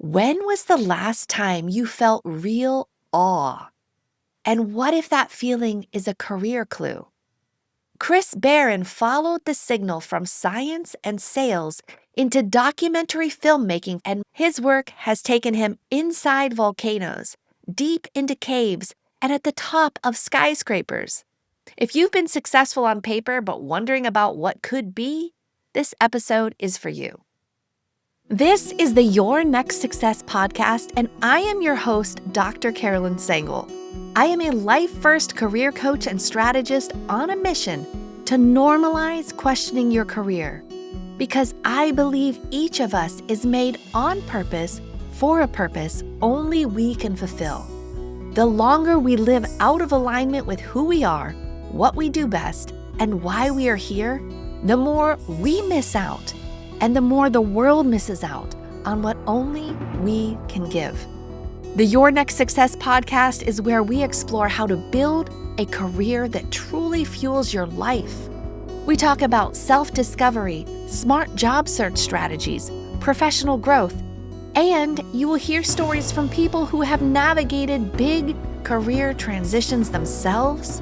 When was the last time you felt real awe? And what if that feeling is a career clue? Chris Barron followed the signal from science and sales into documentary filmmaking, and his work has taken him inside volcanoes, deep into caves, and at the top of skyscrapers. If you've been successful on paper but wondering about what could be, this episode is for you. This is the Your Next Success podcast, and I am your host, Dr. Carolyn Sengel. I am a life-first career coach and strategist on a mission to normalize questioning your career, because I believe each of us is made on purpose for a purpose only we can fulfill. The longer we live out of alignment with who we are, what we do best, and why we are here, the more we miss out, and the more the world misses out on what only we can give. The Your Next Success podcast is where we explore how to build a career that truly fuels your life. We talk about self-discovery, smart job search strategies, professional growth, and you will hear stories from people who have navigated big career transitions themselves,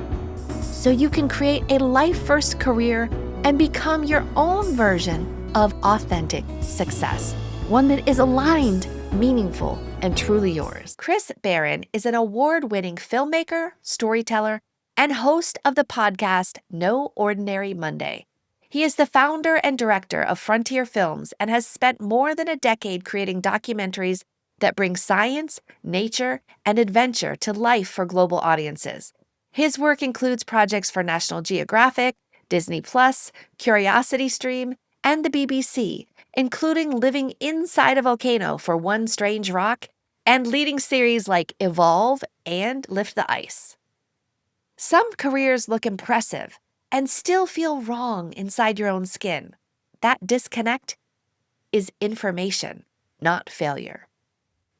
so you can create a life-first career and become your own version of authentic success, one that is aligned, meaningful, and truly yours. Chris Barron is an award-winning filmmaker, storyteller, and host of the podcast No Ordinary Monday. He is the founder and director of Frontier Films and has spent more than a decade creating documentaries that bring science, nature, and adventure to life for global audiences. His work includes projects for National Geographic, Disney+, Curiosity Stream, and the BBC, including living inside a volcano for One Strange Rock and leading series like Evolve and Lift the Ice. Some careers look impressive and still feel wrong inside your own skin. That disconnect is information, not failure.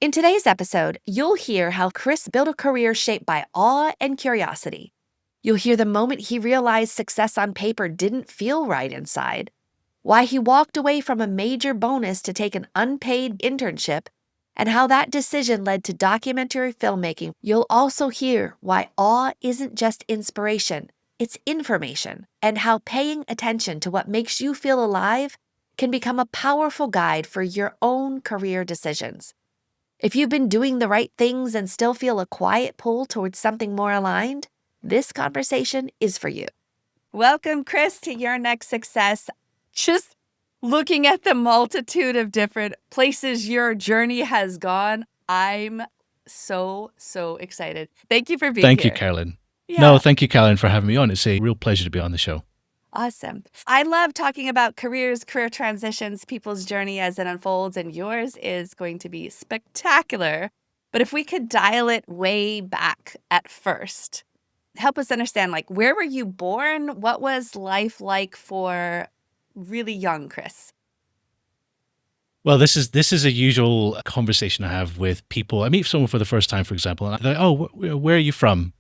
In today's episode, you'll hear how Chris built a career shaped by awe and curiosity. You'll hear the moment he realized success on paper didn't feel right inside, why he walked away from a major bonus to take an unpaid internship, and how that decision led to documentary filmmaking. You'll also hear why awe isn't just inspiration, it's information, and how paying attention to what makes you feel alive can become a powerful guide for your own career decisions. If you've been doing the right things and still feel a quiet pull towards something more aligned, this conversation is for you. Welcome, Chris, to Your Next Success. Just looking at the multitude of different places your journey has gone, I'm so excited. Thank you for being here. Thank you, Carolyn. Yeah. No, thank you, Carolyn, for having me on. It's a real pleasure to be on the show. Awesome. I love talking about careers, career transitions, people's journey as it unfolds, and yours is going to be spectacular. But if we could dial it way back at first, help us understand, where were you born? What was life like for really young Chris? Well, this is a usual conversation I have with people. I meet someone for the first time, for example, and they're like, oh, where are you from?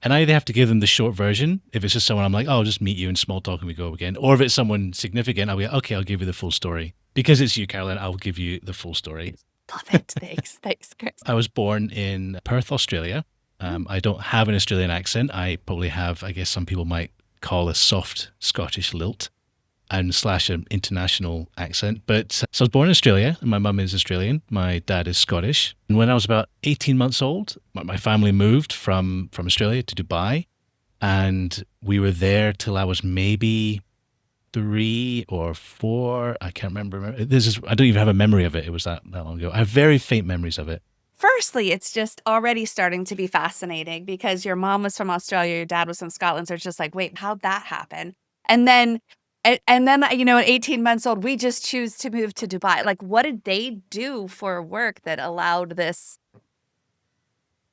And I either have to give them the short version. If it's just someone, I'm like, oh, I'll just meet you in small talk and we go again. Or if it's someone significant, I'll be like, okay, I'll give you the full story. Because it's you, Carolyn, I'll give you the full story. Love it. Thanks, Chris. I was born in Perth, Australia. I don't have an Australian accent. I probably have, I guess some people might call a soft Scottish lilt and / an international accent. But so I was born in Australia, and my mum is Australian. My dad is Scottish. And when I was about 18 months old, my family moved from Australia to Dubai. And we were there till I was maybe 3 or 4. I can't remember. I don't even have a memory of it. It was that long ago. I have very faint memories of it. Firstly, it's just already starting to be fascinating because your mom was from Australia, your dad was from Scotland. So it's just like, wait, how'd that happen? And then, at 18 months old, we just choose to move to Dubai. What did they do for work that allowed this?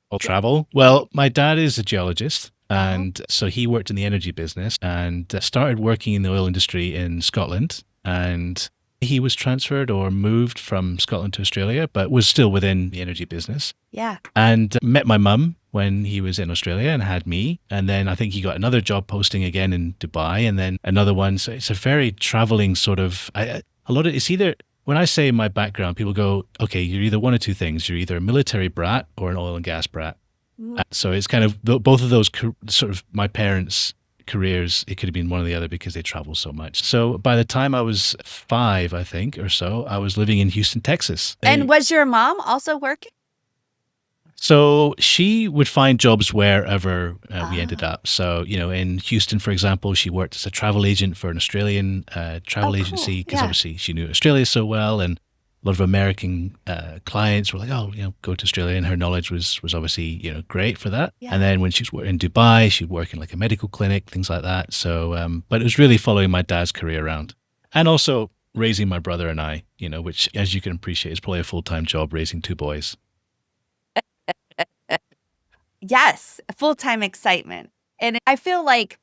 Well, travel. Well, my dad is a geologist. And so he worked in the energy business and started working in the oil industry in Scotland. And he was transferred or moved from Scotland to Australia, but was still within the energy business. Yeah. And met my mum when he was in Australia and had me. And then I think he got another job posting again in Dubai and then another one. So it's a very traveling sort of, it's either when I say my background, people go, okay, you're either one of two things. You're either a military brat or an oil and gas brat. Mm. So it's kind of both of those sort of my parents' careers. It could have been one or the other because they travel so much. So by the time I was 5, I think, or so, I was living in Houston, Texas. And was your mom also working? So she would find jobs wherever we ended Ah, up. So, in Houston, for example, she worked as a travel agent for an Australian oh, travel cool. agency because Yeah. obviously she knew Australia so well. And a lot of American clients were like, oh, go to Australia. And her knowledge was obviously, great for that. Yeah. And then when she was in Dubai, she'd work in like a medical clinic, things like that. So, but it was really following my dad's career around and also raising my brother and I, which, as you can appreciate, is probably a full-time job raising 2 boys. Yes, full-time excitement. And I feel like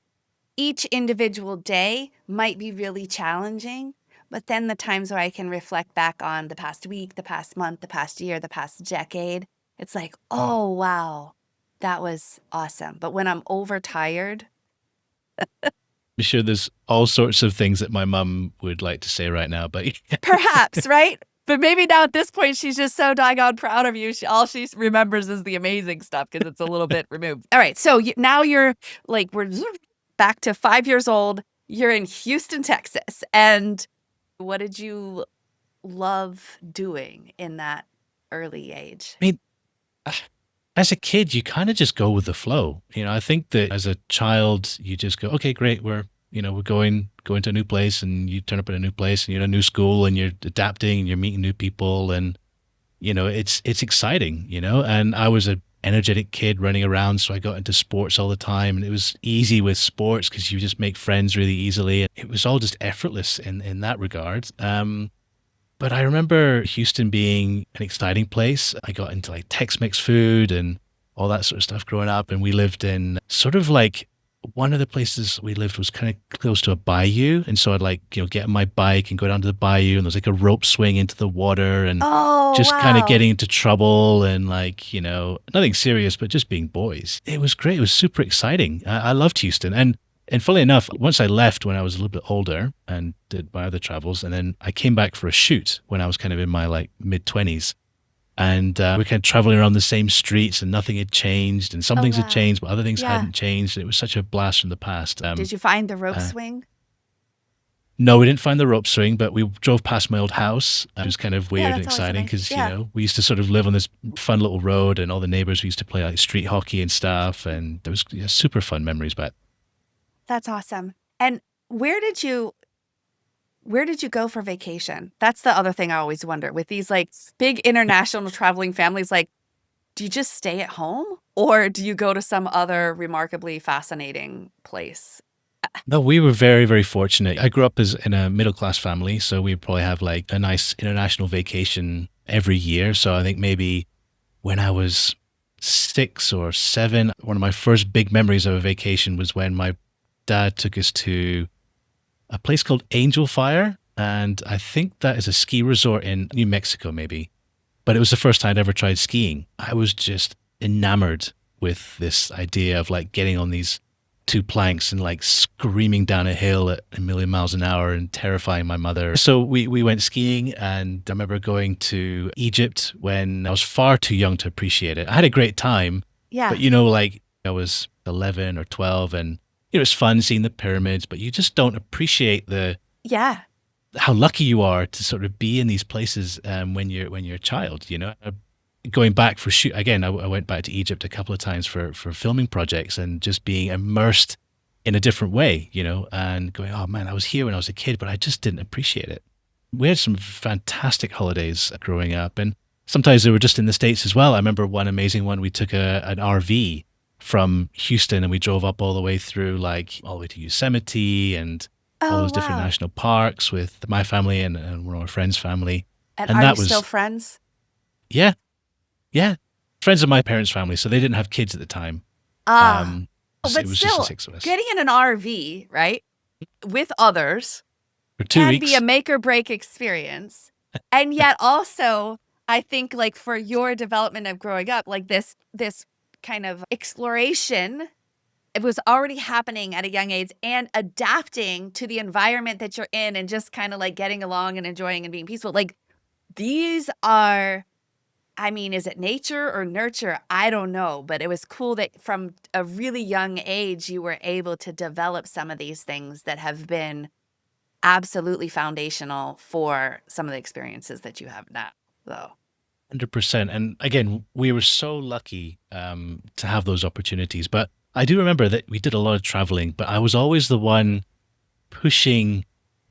each individual day might be really challenging, but then the times where I can reflect back on the past week, the past month, the past year, the past decade, it's like, oh, wow, that was awesome. But when I'm overtired, I'm sure there's all sorts of things that my mum would like to say right now, but perhaps, right? But maybe now at this point, she's just so doggone proud of you. All she remembers is the amazing stuff because it's a little bit removed. All right. So now you're like, we're back to 5 years old. You're in Houston, Texas. And what did you love doing in that early age? I mean, as a kid, you kind of just go with the flow. I think that as a child, you just go, okay, great, we're going to a new place, and you turn up at a new place, and you're in a new school, and you're adapting, and you're meeting new people, and it's exciting, And I was a energetic kid running around, so I got into sports all the time, and it was easy with sports because you just make friends really easily. It was all just effortless in that regard. But I remember Houston being an exciting place. I got into like Tex-Mex food and all that sort of stuff growing up. And we lived in sort of like one of the places we lived was kind of close to a bayou. And so I'd like, get on my bike and go down to the bayou, and there's like a rope swing into the water, and Oh, just kind of wow. getting into trouble and like, nothing serious, but just being boys. It was great. It was super exciting. I loved Houston. And funnily enough, once I left when I was a little bit older and did my other travels, and then I came back for a shoot when I was kind of in my like mid 20s, and we're kind of traveling around the same streets, and nothing had changed, and some Oh, things had wow. changed, but other things Yeah. hadn't changed. And it was such a blast from the past. Did you find the rope Uh, swing? no, we didn't find the rope swing, but we drove past my old house. It was kind of Yeah, weird and that's always a exciting nice. because, Yeah, we used to sort of live on this fun little road, and all the neighbors, we used to play like street hockey and stuff. And there was super fun memories back. that's awesome. And where did you where did you go for vacation? That's the other thing I always wonder with these like big international traveling families. Like, do you just stay at home or do you go to some other remarkably fascinating place? No, we were very, very fortunate. I grew up as in a middle class family, so we probably have like a nice international vacation every year. So I think maybe when I was 6 or 7, one of my first big memories of a vacation was when my dad took us to a place called Angel Fire. And I think that is a ski resort in New Mexico, maybe. But it was the first time I'd ever tried skiing. I was just enamored with this idea of like getting on these 2 planks and like screaming down a hill at a million miles an hour and terrifying my mother. So we went skiing, and I remember going to Egypt when I was far too young to appreciate it. I had a great time, but Yeah. like I was 11 or 12, and it's fun seeing the pyramids, but you just don't appreciate the Yeah. how lucky you are to sort of be in these places when you're a child. Going back for shoot again, I went back to Egypt a couple of times for filming projects, and just being immersed in a different way, and going, oh man, I was here when I was a kid, but I just didn't appreciate it. We had some fantastic holidays growing up, and sometimes they were just in the States as well. I remember one amazing one. We took an RV from Houston, and we drove up all the way through, like all the way to Yosemite and all Oh, those different wow. national parks with my family and one of our friends' family. And And are you that still was, friends? yeah, yeah, friends of my parents' family. So they didn't have kids at the time. Ah. Oh, It but was just the still, 6 of us getting in an RV, right, with others for two can be a weeks. make or break experience. And yet also, I think like for your development of growing up, like this kind of exploration it was already happening at a young age, and adapting to the environment that you're in and just kind of like getting along and enjoying and being peaceful. Like these are, I mean, is it nature or nurture? I don't know, but it was cool that from a really young age, you were able to develop some of these things that have been absolutely foundational for some of the experiences that you have now. So, 100%. And again, we were so lucky to have those opportunities. But I do remember that we did a lot of traveling, but I was always the one pushing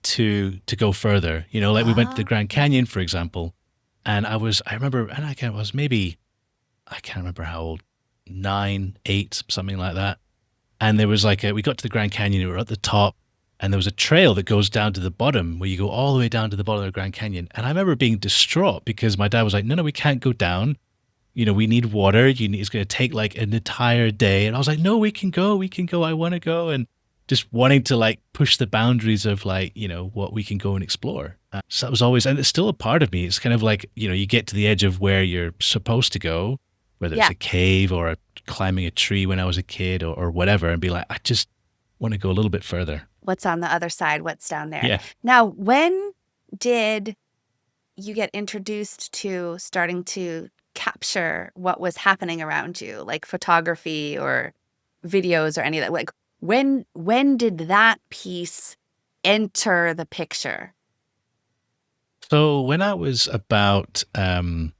to go further. You know, like we went to the Grand Canyon, for example, and I remember, and I was maybe, I can't remember how old, 9, 8, something like that. And there was like we got to the Grand Canyon, we were at the top, and there was a trail that goes down to the bottom where you go all the way down to the bottom of the Grand Canyon. And I remember being distraught because my dad was like, no, we can't go down. You know, we need water. It's going to take like an entire day. And I was like, no, we can go. I want to go. And just wanting to like push the boundaries of like, you know, what we can go and explore. So that was always, and it's still a part of me. It's kind of like, you know, you get to the edge of where you're supposed to go, whether it's yeah. a cave or climbing a tree when I was a kid or whatever, and be like, I just want to go a little bit further. What's on the other side? What's down there? Yeah. Now, when did you get introduced to starting to capture what was happening around you, like photography or videos or any of that? Like, when did that piece enter the picture? So when I was about, I'm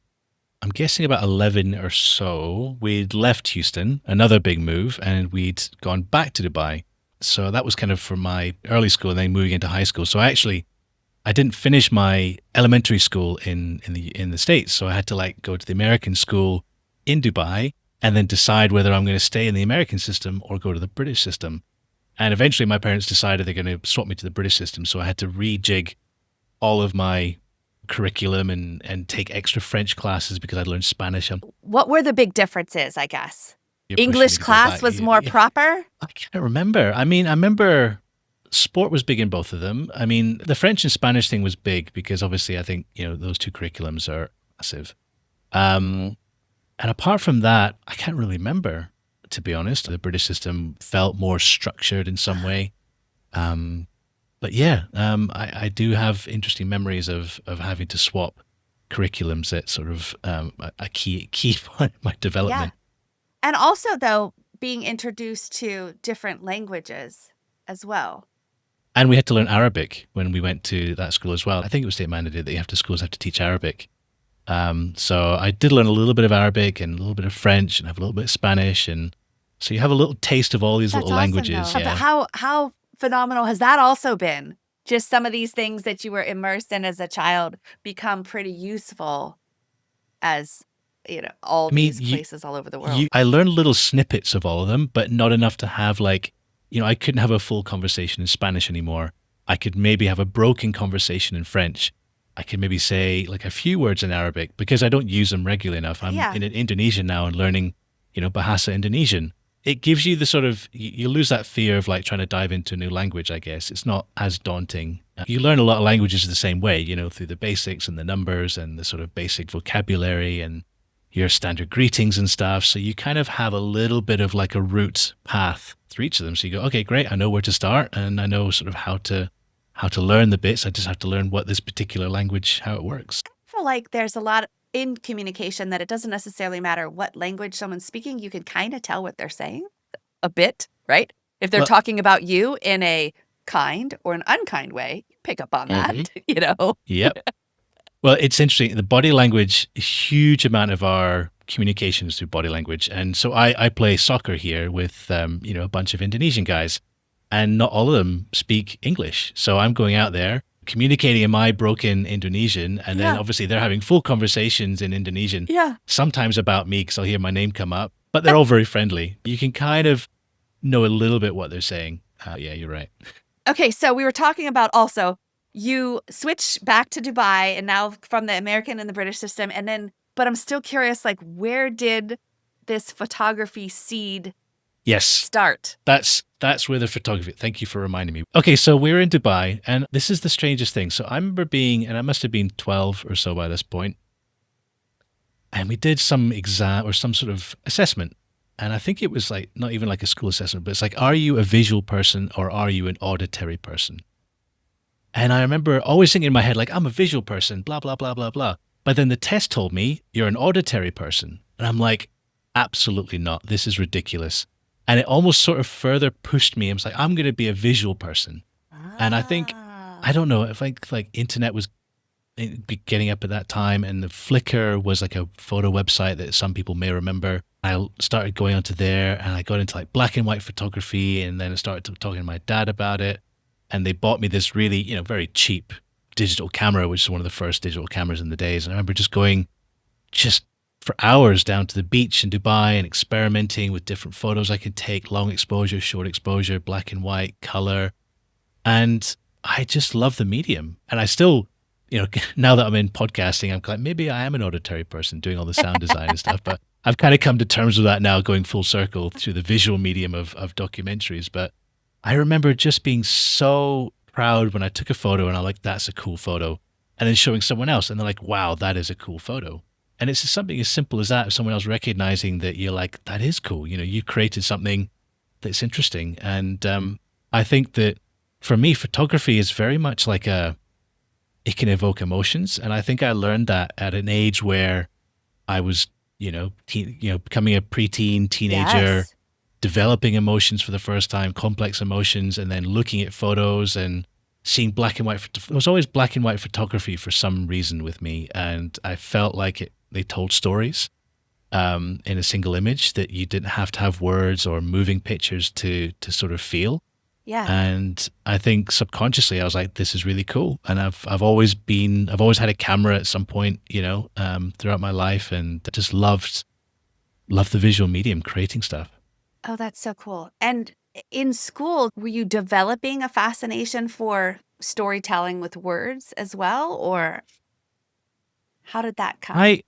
guessing about 11 or so, we'd left Houston, another big move, and we'd gone back to Dubai. So that was kind of from my early school and then moving into high school. So I didn't finish my elementary school in the States. So I had to like go to the American school in Dubai and then decide whether I'm going to stay in the American system or go to the British system. And eventually my parents decided they're going to swap me to the British system. So I had to rejig all of my curriculum and take extra French classes because I'd learned Spanish. What were the big differences, I guess? You're pushing me English to go class back. was more proper? I can't remember. I mean, I remember sport was big in both of them. I mean, the French and Spanish thing was big because obviously I think, you know, those two curriculums are massive. And apart from that, I can't really remember, to be honest. The British system felt more structured in some way. But yeah, I do have interesting memories of having to swap curriculums at sort of a key point of my development. Yeah. And also, though, being introduced to different languages as well. And we had to learn Arabic when we went to that school as well. I think it was state mandated that schools have to teach Arabic. So I did learn a little bit of Arabic and a little bit of French and have a little bit of Spanish. And so you have a little taste of all these That's little awesome, languages. though. Yeah. But how phenomenal has that also been? Just some of these things that you were immersed in as a child become pretty useful as, you know, all I mean, these places all over the world. I learned little snippets of all of them, but not enough to have like, you know, I couldn't have a full conversation in Spanish anymore. I could maybe have a broken conversation in French. I could maybe say like a few words in Arabic because I don't use them regularly enough. I'm Yeah. in Indonesia now and learning, you know, Bahasa Indonesian. It gives you the sort of, you lose that fear of like trying to dive into a new language, I guess. It's not as daunting. You learn a lot of languages the same way, you know, through the basics and the numbers and the sort of basic vocabulary and your standard greetings and stuff. So you kind of have a little bit of like a route path through each of them. So you go, okay, great. I know where to start and I know sort of how to learn the bits. I just have to learn what this particular language, how it works. I feel like there's a lot in communication that it doesn't necessarily matter what language someone's speaking. You can kind of tell what they're saying a bit, right? If they're Well- talking about you in a kind or an unkind way, you pick up on that, you know? Yep. Well, it's interesting. The body language, a huge amount of our communication is through body language. And so I play soccer here with, you know, a bunch of Indonesian guys and not all of them speak English. So I'm going out there communicating in my broken Indonesian. And then Yeah. obviously they're having full conversations in Indonesian, Yeah. sometimes about me because I'll hear my name come up, but they're all very friendly. You can kind of know a little bit what they're saying. Yeah, you're right. Okay, so we were talking about also you switch back to Dubai and now from the American and the British system. And then, but I'm still curious, like, where did this photography seed Yes. start? That's where the photography. Thank you for reminding me. Okay, so we're in Dubai, and this is the strangest thing. So I remember being, and I must have been 12 or so by this point, and we did some exam or some sort of assessment, And I think it was like not even like a school assessment, but it's like, are you a visual person or are you an auditory person? And I remember always thinking in my head, like, I'm a visual person, blah, blah, blah, blah, blah. But then the test told me you're an auditory person. And I'm like, absolutely not. This is ridiculous. And it almost sort of further pushed me. I was like, I'm going to be a visual person. And I think, I Ah. don't know, if like internet was getting up at that time and the Flickr was like a photo website that some people may remember. I started going onto there and I got into like black and white photography and then I started talking to my dad about it. And they bought me this really, very cheap digital camera, which is one of the first digital cameras in the days. And I remember just going just for hours down to the beach in Dubai and experimenting with different photos I could take, long exposure, short exposure, black and white, color. And I just love the medium. And I still, now that I'm in podcasting, I'm like, maybe I am an auditory person doing all the sound design and stuff. But I've kind of come to terms with that now, going full circle through the visual medium of documentaries. But I remember just being so proud when I took a photo and I'm like, that's a cool photo. And then showing someone else and they're like, wow, that is a cool photo. And it's just something as simple as that, someone else recognizing that you're like, that is cool. You created something that's interesting. And I think that for me, photography is very much like it can evoke emotions. And I think I learned that at an age where I was, becoming a preteen, teenager, Yes. developing emotions for the first time, complex emotions, and then looking at photos and seeing black and white. There was always black and white photography for some reason with me. And I felt like they told stories in a single image that you didn't have to have words or moving pictures to sort of feel. Yeah. And I think subconsciously I was like, this is really cool. And I've always had a camera at some point, throughout my life, and I just loved the visual medium, creating stuff. Oh, that's so cool. And in school, were you developing a fascination for storytelling with words as well? Or how did that come? I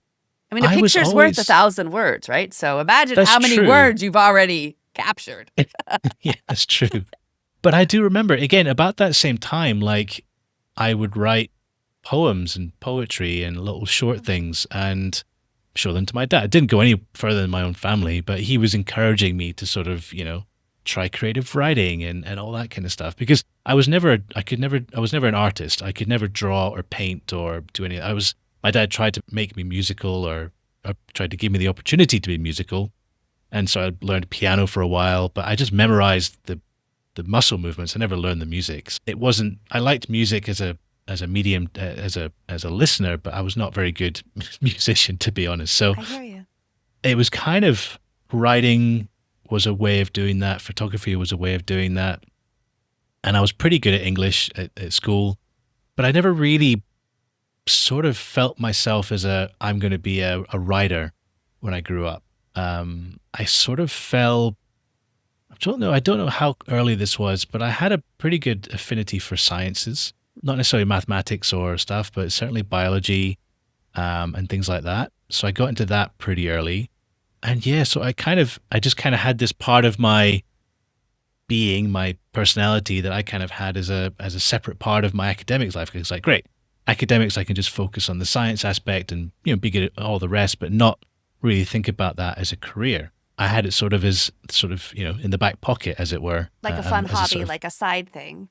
I mean, a I was picture's worth a always thousand words, right? So imagine That's how many true. words you've already captured. Yeah, that's true. But I do remember again about that same time, like I would write poems and poetry and little short things and show them to my dad. It didn't go any further than my own family, but he was encouraging me to sort of, try creative writing and all that kind of stuff because I was never an artist. I could never draw or paint or do any. My dad tried to make me musical or tried to give me the opportunity to be musical. And so I learned piano for a while, but I just memorized the muscle movements. I never learned the music. It wasn't. I liked music as a medium, as a listener, but I was not very good musician, to be honest. So I hear you. it was kind of writing was a way of doing that. Photography was a way of doing that, and I was pretty good at English at school, but I never really sort of felt myself as I'm going to be a writer when I grew up. I sort of fell. I don't know how early this was, but I had a pretty good affinity for sciences, not necessarily mathematics or stuff, but certainly biology, and things like that. So I got into that pretty early. And yeah, so I just kind of had this part of my being, my personality that I kind of had as a separate part of my academics life. Because it's like, great, academics, I can just focus on the science aspect and, be good at all the rest, but not really think about that as a career. I had it sort of in the back pocket, as it were. Like a fun as a hobby, sort of, like a side thing.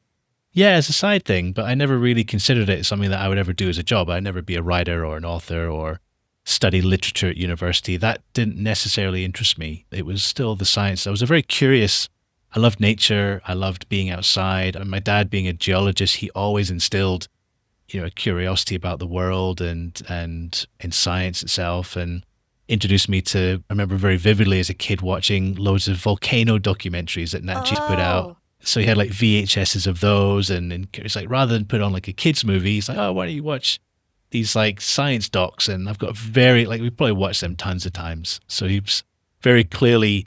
yeah, as a side thing, but I never really considered it something that I would ever do as a job. I'd never be a writer or an author or study literature at university. That didn't necessarily interest me. It was still the science. I was a very curious. I loved nature. I loved being outside. And my dad being a geologist, he always instilled, a curiosity about the world and in science itself, and introduced me to. I remember very vividly as a kid watching loads of volcano documentaries that Nat Geo's put out. Oh, So he had like VHSs of those, and it's like rather than put on like a kids movie, he's like, oh, why don't you watch these like science docs? And I've got we probably watched them tons of times. So he was very clearly.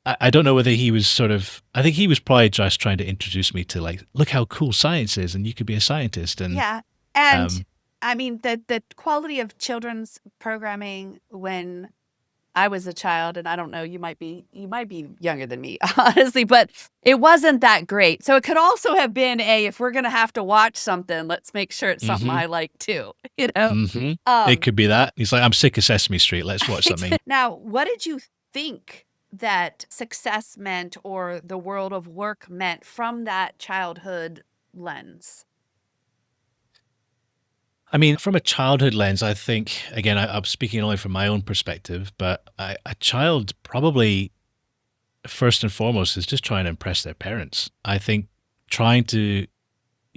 I don't know whether he was I think he was probably just trying to introduce me to like, look how cool science is, and you could be a scientist. And yeah. And um, I mean, the quality of children's programming when I was a child, and I don't know, you might be younger than me, honestly, but it wasn't that great. So it could also have been if we're gonna have to watch something, let's make sure it's something hmm I like too, you know? it Um, could be that he's like, I'm sick of Sesame Street. Let's watch something. now, what did you think that success meant or the world of work meant from that childhood lens? I mean, from a childhood lens, I think, again, I'm speaking only from my own perspective, but a child probably first and foremost is just trying to impress their parents. I think trying to,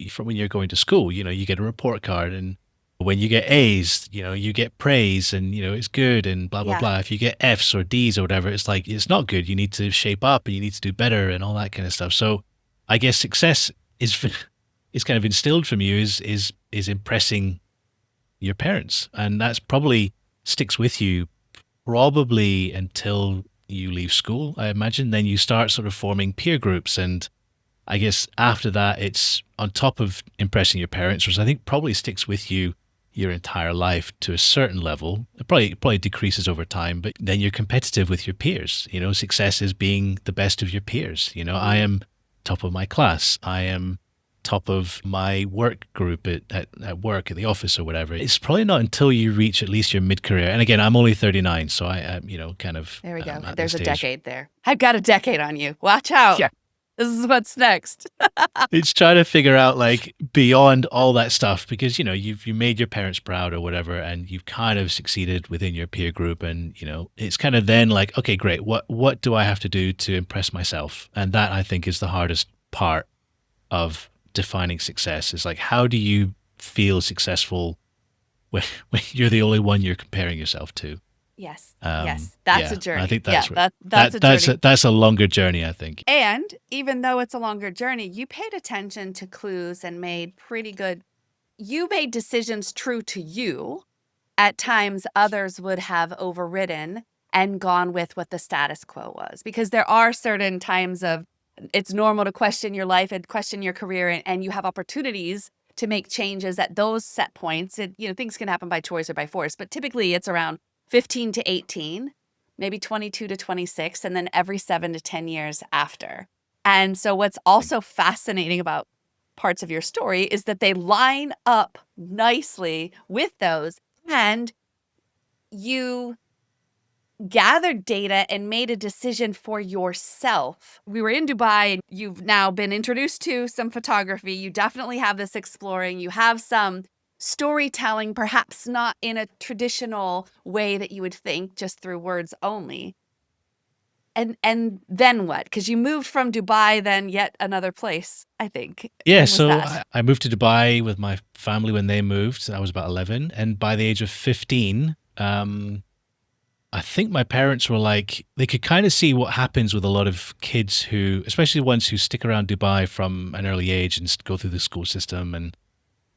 from when you're going to school, you get a report card, and when you get A's, you get praise, and, it's good and blah, blah, Yeah. blah. If you get F's or D's or whatever, it's like, it's not good. You need to shape up and you need to do better and all that kind of stuff. So I guess success is, is kind of instilled from you is impressing your parents. And that's probably sticks with you probably until you leave school, I imagine. Then you start sort of forming peer groups. And I guess after that, it's on top of impressing your parents, which I think probably sticks with you your entire life to a certain level. It probably decreases over time, but then you're competitive with your peers. Success is being the best of your peers. I am top of my class. I am top of my work group at work, at the office or whatever. It's probably not until you reach at least your mid-career. And again, I'm only 39, so I kind of There we go. at There's this a stage. decade there. I've got a decade on you. Watch out. Yeah. This is what's next. It's trying to figure out like beyond all that stuff, because you made your parents proud or whatever, and you've kind of succeeded within your peer group, and it's kind of then like, okay, great, what do I have to do to impress myself? And that, I think, is the hardest part of defining success. Is like, how do you feel successful when you're the only one you're comparing yourself to? Yes. That's a journey. I think yeah, that's that's a journey. that's a longer journey, I think. And even though it's a longer journey, you paid attention to clues and you made decisions true to you. At times, others would have overridden and gone with what the status quo was. Because there are certain times it's normal to question your life and question your career, and you have opportunities to make changes at those set points. Things can happen by choice or by force, but typically it's around 15 to 18, maybe 22 to 26, and then every 7 to 10 years after. And so what's also fascinating about parts of your story is that they line up nicely with those, and you gathered data and made a decision for yourself. We were in Dubai, and you've now been introduced to some photography. You definitely have this exploring. You have some storytelling, perhaps not in a traditional way that you would think, just through words only. And then what? Because you moved from Dubai, then yet another place, I think. Yeah, When was so that? I moved to Dubai with my family when they moved. I was about 11, and by the age of 15, I think my parents were like, they could kind of see what happens with a lot of kids who, especially the ones who stick around Dubai from an early age and go through the school system. And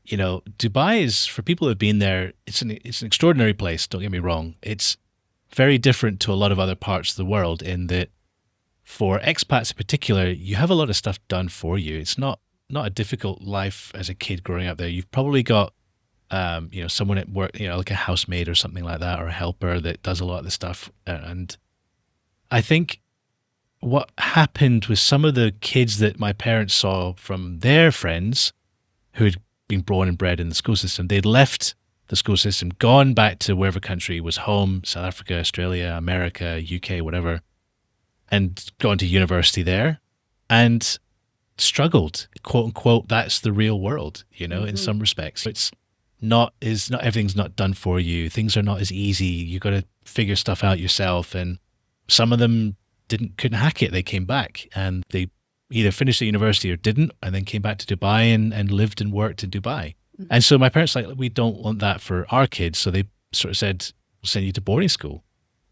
Dubai is, for people who have been there, it's an extraordinary place. Don't get me wrong. It's very different to a lot of other parts of the world in that, for expats in particular, you have a lot of stuff done for you. It's not a difficult life as a kid growing up there. You've probably got someone at work, like a housemaid or something like that, or a helper that does a lot of the stuff. And I think what happened with some of the kids that my parents saw from their friends who had been born and bred in the school system, they'd left the school system, gone back to wherever country was home, South Africa, Australia, America, UK, whatever, and gone to university there and struggled, quote unquote. That's the real world, in some respects. It's not everything's not done for you. Things are not as easy. You got to figure stuff out yourself. And some of them couldn't hack it. They came back and they either finished at university or didn't, and then came back to Dubai and lived and worked in Dubai. And so my parents were like, we don't want that for our kids. So they sort of said, we'll send you to boarding school.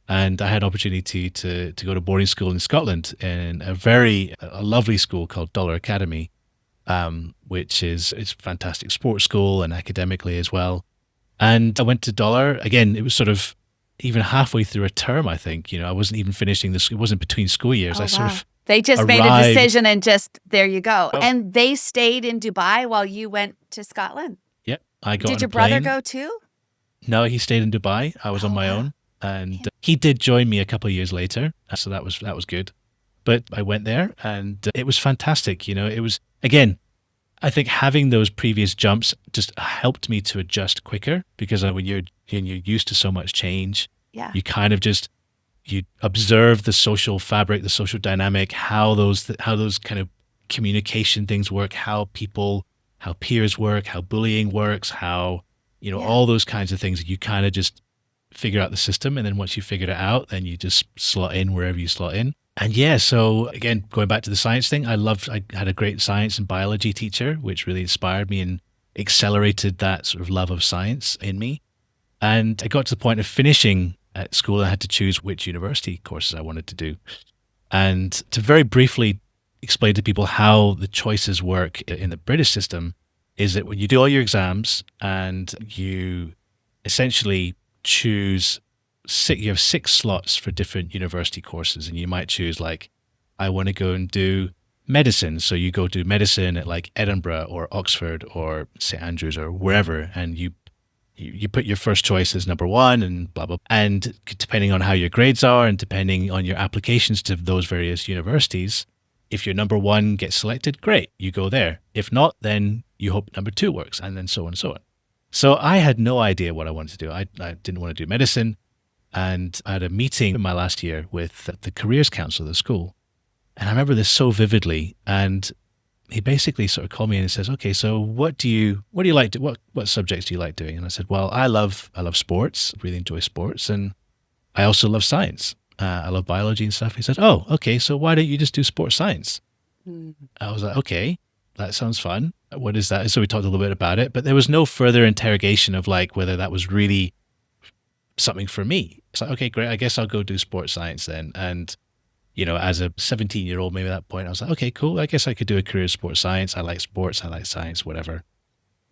And I had opportunity to go to boarding school in Scotland in a lovely school called Dollar Academy, which it's a fantastic sports school and academically as well. And I went to Dollar. Again, it was sort of even halfway through a term, I think. I wasn't even finishing this. It wasn't between school years. Oh, Sort of they just made a arrived. decision and just, there you go. Oh. And they stayed in Dubai while you went to Scotland. Yep. I got on Did a your brother plane. go too? No, he stayed in Dubai. I was on my own. And he did join me a couple of years later. So that was good. But I went there and it was fantastic. It was, again, I think having those previous jumps just helped me to adjust quicker, because when you're used to so much change, Yeah. you kind of just, you observe the social fabric, the social dynamic, how those kind of communication things work, how peers work, how bullying works, how, Yeah. all those kinds of things. You kind of just figure out the system. And then once you figured it out, then you just slot in wherever you slot in. And yeah, so again, going back to the science thing, I had a great science and biology teacher, which really inspired me and accelerated that sort of love of science in me. And I got to the point of finishing at school. I had to choose which university courses I wanted to do. And to very briefly explain to people how the choices work in the British system is that when you do all your exams and you essentially choose you have 6 slots for different university courses, and you might choose like, I want to go and do medicine. So you go do medicine at like Edinburgh or Oxford or St Andrews or wherever, and you put your first choice as number 1 and blah, blah. And depending on how your grades are and depending on your applications to those various universities, if your number 1 gets selected, great, you go there. If not, then you hope number 2 works, and then so on and so on. So I had no idea what I wanted to do. I didn't want to do medicine. And I had a meeting in my last year with the careers counsellor of the school. And I remember this so vividly. And he basically sort of called me and he says, okay, so what do you like to, what subjects do you like doing? And I said, well, I love sports, really enjoy sports. And I also love science. I love biology and stuff. He said, oh, okay, so why don't you just do sports science? I was like, okay, that sounds fun. What is that? So we talked a little bit about it, but there was no further interrogation of like whether that was really something for me. It's like, okay, great, I guess I'll go do sports science then. And, as a 17-year-old, maybe at that point, I was like, okay, cool, I guess I could do a career in sports science. I like sports, I like science, whatever.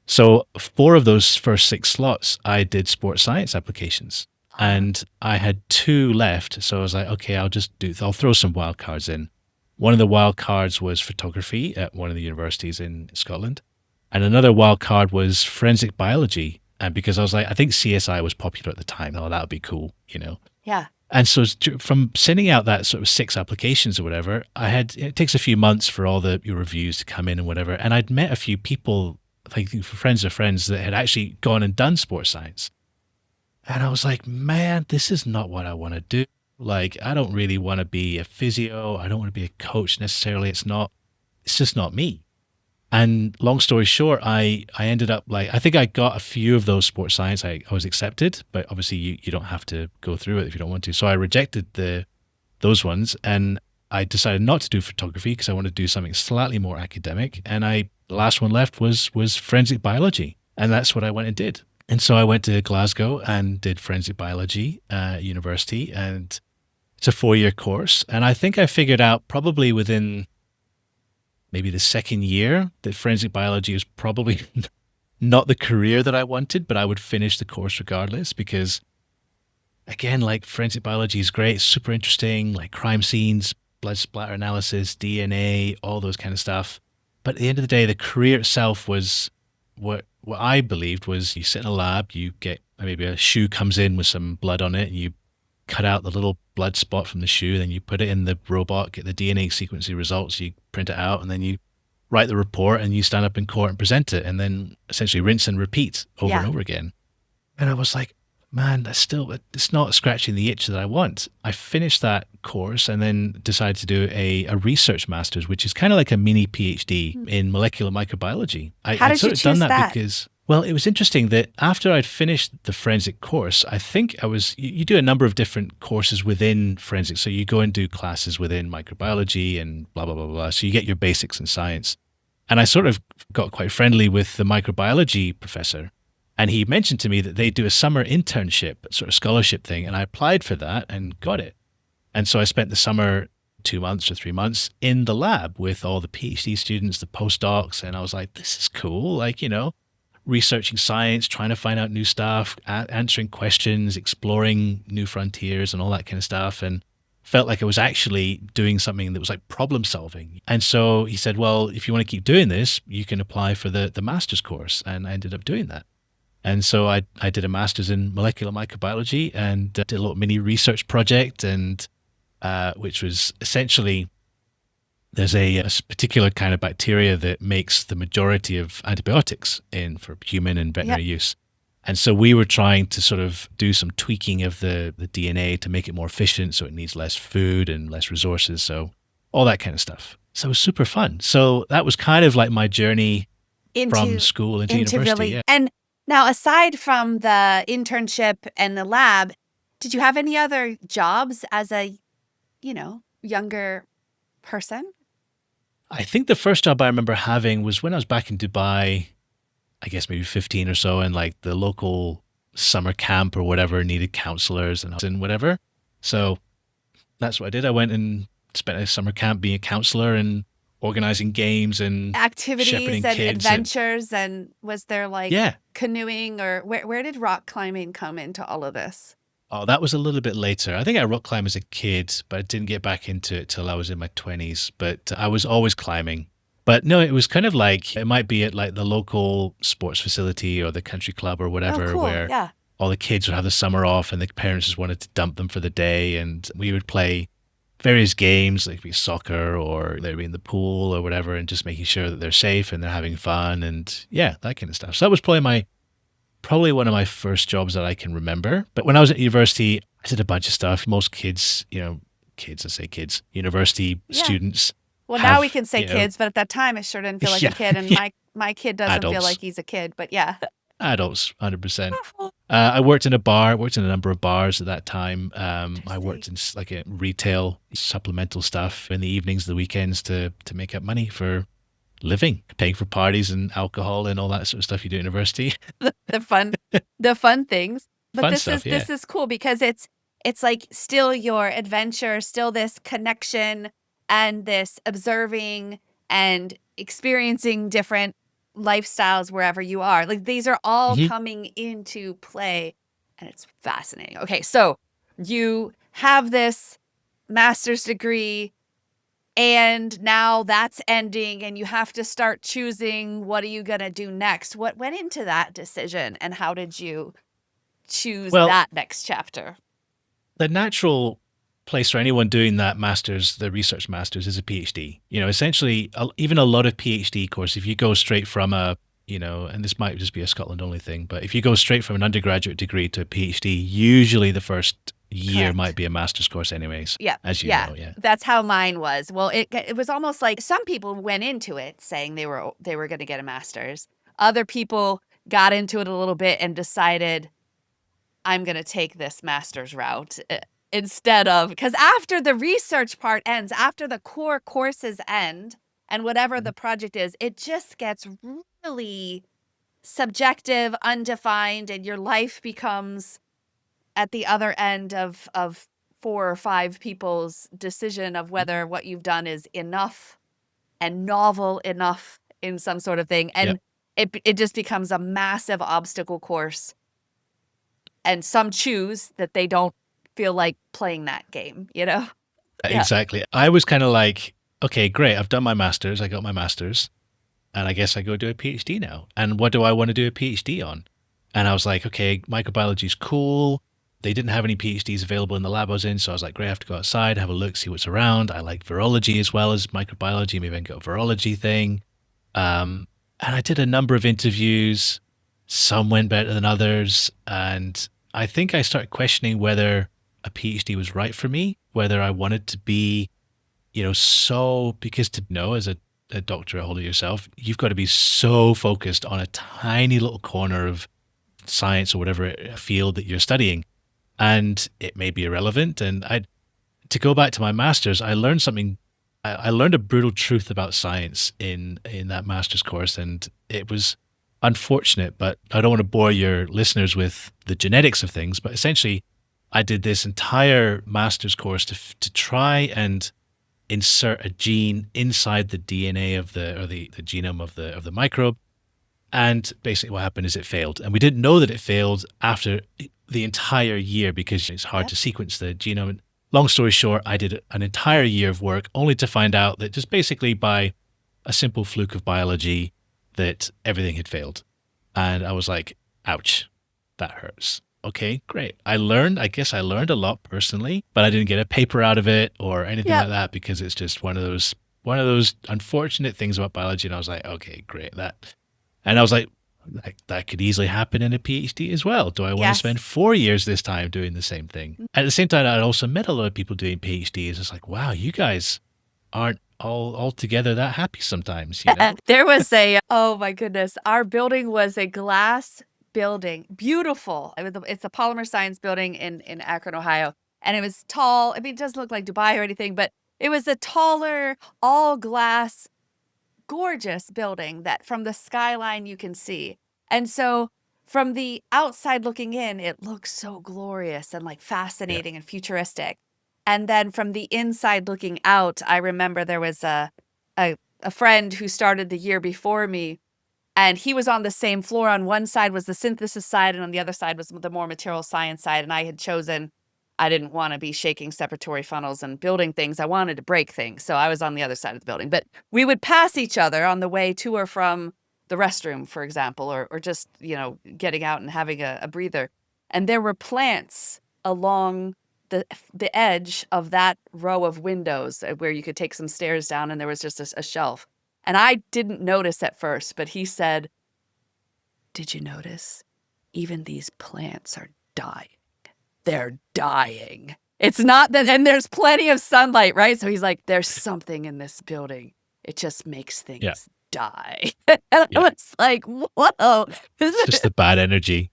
So 4 of those first 6 slots, I did sports science applications. And I had 2 left. So I was like, okay, I'll throw some wild cards in. One of the wild cards was photography at one of the universities in Scotland. And another wild card was forensic biology. And because I was like, I think CSI was popular at the time. Oh, that would be cool, Yeah. And so from sending out that sort of 6 applications or whatever, it takes a few months for all your reviews to come in and whatever. And I'd met a few people, I think friends of friends, that had actually gone and done sports science. And I was like, man, this is not what I want to do. Like, I don't really want to be a physio. I don't want to be a coach necessarily. It's just not me. And long story short, I ended up I think I got a few of those sports science. I was accepted, but obviously you don't have to go through it if you don't want to. So I rejected those ones, and I decided not to do photography because I wanted to do something slightly more academic. And the last one left was forensic biology. And that's what I went and did. And so I went to Glasgow and did forensic biology at university, and it's a 4-year course. And I think I figured out probably within maybe the second year that forensic biology was probably not the career that I wanted, but I would finish the course regardless because, again, like forensic biology is great, it's super interesting, like crime scenes, blood splatter analysis, DNA, all those kind of stuff. But at the end of the day, the career itself was what I believed was you sit in a lab, you get maybe a shoe comes in with some blood on it, and you cut out the little blood spot from the shoe, then you put it in the robot, get the DNA sequencing results, you print it out, and then you write the report and you stand up in court and present it, and then essentially rinse and repeat over and over again. And I was like, man, it's not scratching the itch that I want. I finished that course and then decided to do a research master's, which is kind of like a mini PhD in molecular microbiology. How did you choose that? Because, well, it was interesting that after I'd finished the forensic course, I think you do a number of different courses within forensics. So you go and do classes within microbiology and blah, blah, blah, blah. So you get your basics in science. And I sort of got quite friendly with the microbiology professor. And he mentioned to me that they do a summer internship, sort of scholarship thing. And I applied for that and got it. And so I spent the summer 2 months or 3 months in the lab with all the PhD students, the postdocs. And I was like, this is cool. Like, researching science, trying to find out new stuff, answering questions, exploring new frontiers and all that kind of stuff. And felt like I was actually doing something that was like problem solving. And so he said, well, if you want to keep doing this, you can apply for the master's course. And I ended up doing that. And so I did a master's in molecular microbiology and did a little mini research project, and which was essentially, there's a particular kind of bacteria that makes the majority of antibiotics for human and veterinary use. And so we were trying to sort of do some tweaking of the DNA to make it more efficient so it needs less food and less resources. So all that kind of stuff. So it was super fun. So that was kind of like my journey from Into school into into university. really Yeah. and now aside from the internship and the lab, did you have any other jobs as a, younger person? I think the first job I remember having was when I was back in Dubai, I guess maybe 15 or so, and like the local summer camp or whatever needed counselors and whatever. So that's what I did. I went and spent a summer camp being a counselor and organizing games and Activities shepherding and kids. And adventures, and was there like yeah. canoeing, or where did rock climbing come into all of this? Oh, that was a little bit later. I think I rock climbed as a kid, but I didn't get back into it till I was in my 20s. But I was always climbing. But no, it was kind of like it might be at like the local sports facility or the country club or Oh, whatever, cool. where Yeah. all the kids would have the summer off and the parents just wanted to dump them for the day. And we would play various games, like be soccer or they'd be in the pool or whatever, and just making sure that they're safe and they're having fun and yeah, that kind of stuff. So that was probably one of my first jobs that I can remember. But when I was at university, I did a bunch of stuff. Most kids, university Yeah. students Well, now we have, can say kids, but at that time it sure didn't feel like a yeah, kid, and yeah, my kid doesn't feel adults, like he's a kid, but yeah. adults, 100%. I worked in a bar, worked in a number of bars at that time. I worked Interesting. in like a retail supplemental stuff in the evenings, the weekends to make up money for living, paying for parties and alcohol and all that sort of stuff you do at university. The fun the fun things. But Fun this is stuff, yeah. this is cool because it's like still your adventure, still this connection and this observing and experiencing different lifestyles wherever you are. Like these are all Hmm. coming into play, and it's fascinating. Okay, so you have this master's degree, and now that's ending and you have to start choosing, what are you going to do next? What went into that decision, and how did you choose Well, that next chapter? the natural place for anyone doing that master's, the research master's, is a PhD. Essentially, even a lot of PhD course, if you go straight from and this might just be a Scotland only thing, but if you go straight from an undergraduate degree to a PhD, usually the first year might Correct. be a master's course anyways, Yeah. as you Yeah. know, yeah. That's how mine was. Well, it was almost like some people went into it saying they were going to get a master's. Other people got into it a little bit and decided, I'm going to take this master's route, instead of, because after the research part ends, after the core courses end and whatever the project is, it just gets really subjective, undefined, and your life becomes at the other end of four or five people's decision of whether what you've done is enough and novel enough in some sort of thing. Yep. And it just becomes a massive obstacle course. And some choose that they don't feel like playing that game, you know? Yeah. Exactly. I was kind of like, okay, great. I've done my master's. I got my master's. And I guess I go do a PhD now. And what do I want to do a PhD on? And I was like, okay, microbiology's cool. They didn't have any PhDs available in the lab I was in. So I was like, great, I have to go outside, have a look, see what's around. I like virology as well as microbiology. Maybe I can get a virology thing. And I did a number of interviews. Some went better than others. And I think I started questioning whether a PhD was right for me, whether I wanted to be, because to know as a doctorate holder yourself, you've got to be so focused on a tiny little corner of science or whatever field that you're studying. And it may be irrelevant. And to go back to my master's, I learned something. I learned a brutal truth about science in that master's course. And it was unfortunate, but I don't want to bore your listeners with the genetics of things. But essentially, I did this entire master's course to try and insert a gene inside the DNA of the genome of the microbe. And basically what happened is it failed. And we didn't know that it failed after the entire year because it's hard Yep. to sequence the genome. And long story short, I did an entire year of work only to find out that just basically by a simple fluke of biology that everything had failed. And I was like, ouch, that hurts. Okay, great. I guess I learned a lot personally, but I didn't get a paper out of it or anything Yep. like that because it's just one of those unfortunate things about biology. And I was like, okay, great. And I was like, that could easily happen in a PhD as well. Do I want to Yes. spend 4 years this time doing the same thing? At the same time, I also met a lot of people doing PhDs. It's like, wow, you guys aren't all together that happy sometimes, you know? There was oh my goodness, our building was a glass building, beautiful. It's a polymer science building in Akron, Ohio, and it was tall. I mean, it doesn't look like Dubai or anything, but it was a taller, all glass, gorgeous building that from the skyline you can see. And so from the outside looking in, it looks so glorious and like Yeah. fascinating and futuristic. And then from the inside looking out, I remember there was a friend who started the year before me, and he was on the same floor. On one side was the synthesis side, and on the other side was the more material science side. And I didn't want to be shaking separatory funnels and building things. I wanted to break things. So I was on the other side of the building. But we would pass each other on the way to or from the restroom, for example, or just, getting out and having a breather. And there were plants along the edge of that row of windows where you could take some stairs down, and there was just a shelf. And I didn't notice at first, but he said, "Did you notice? Even these plants are dying. They're dying." It's not that, and there's plenty of sunlight, right? So he's like, "There's something in this building. It just makes Yeah. things die." And I Yeah. was like, "Whoa." It's just the bad energy.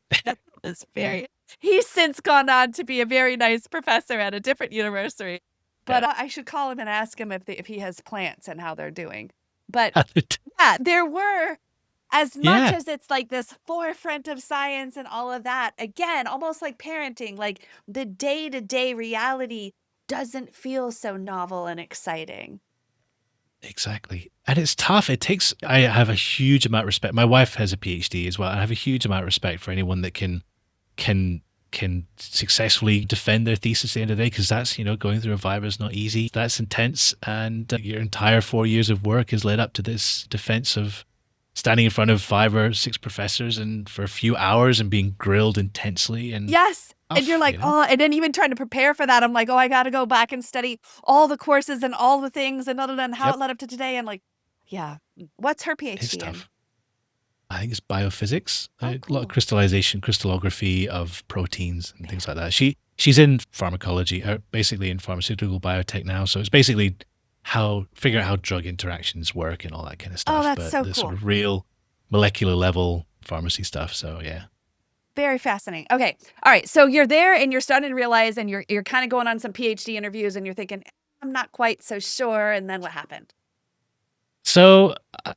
It's very He's since gone on to be a very nice professor at a different university, but Yeah. I should call him and ask him if he has plants and how they're doing. But yeah, there were, as much Yeah. as it's like this forefront of science and all of that, again, almost like parenting, like the day-to-day reality doesn't feel so novel and exciting. Exactly. And it's tough. I have a huge amount of respect. My wife has a PhD as well. I have a huge amount of respect for anyone that can successfully defend their thesis at the end of the day, because that's, going through a viva is not easy. That's intense. And your entire 4 years of work has led up to this defense of standing in front of 5 or 6 professors and for a few hours and being grilled intensely and Yes. And you're tough, like, "Oh," and then even trying to prepare for that, I'm like, "Oh, I gotta go back and study all the courses and all the things and how Yep. it led up to today," and like, yeah. What's her It's PhD in? tough. I think it's biophysics, Oh, a lot of cool. crystallization, crystallography of proteins and things like that. She's in pharmacology, basically in pharmaceutical biotech now. So it's basically figure out how drug interactions work and all that kind of Oh, stuff. that's But so the sort cool. of real molecular level pharmacy stuff. So yeah. Very fascinating. Okay. All right. So you're there and you're starting to realize, and you're kind of going on some PhD interviews, and you're thinking, I'm not quite so sure. And then what happened? So I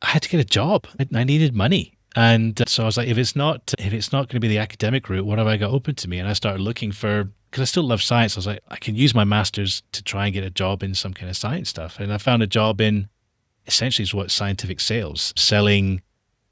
had to get a job. I needed money. And so I was like, if it's not going to be the academic route, what have I got open to me? And I started looking because I still love science. I was like, I can use my master's to try and get a job in some kind of science stuff. And I found a job in essentially is what scientific sales, selling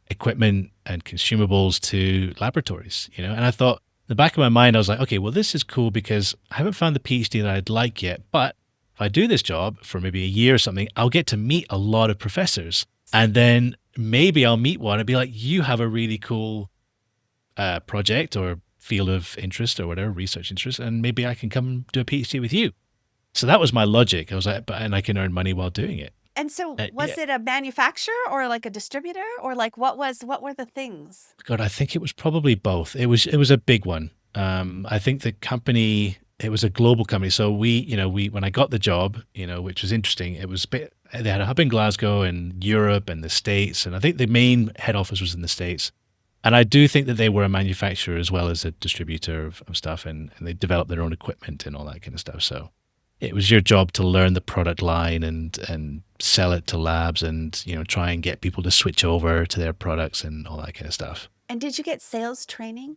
equipment and consumables to laboratories, And I thought in the back of my mind, I was like, okay, well, this is cool because I haven't found the PhD that I'd like yet. But if I do this job for maybe a year or something, I'll get to meet a lot of professors. And then maybe I'll meet one and be like, you have a really cool project or field of interest or whatever, research interest, and maybe I can come do a PhD with you. So that was my logic. I was like, and I can earn money while doing it. And so Yeah. was it a manufacturer or like a distributor, or like what were the things? God, I think it was probably both. It was a big one. I think the company, it was a global company. So when I got the job, which was interesting, they had a hub in Glasgow and Europe and the States. And I think the main head office was in the States. And I do think that they were a manufacturer as well as a distributor of stuff, and they developed their own equipment and all that kind of stuff. So it was your job to learn the product line and sell it to labs and, try and get people to switch over to their products and all that kind of stuff. And did you get sales training?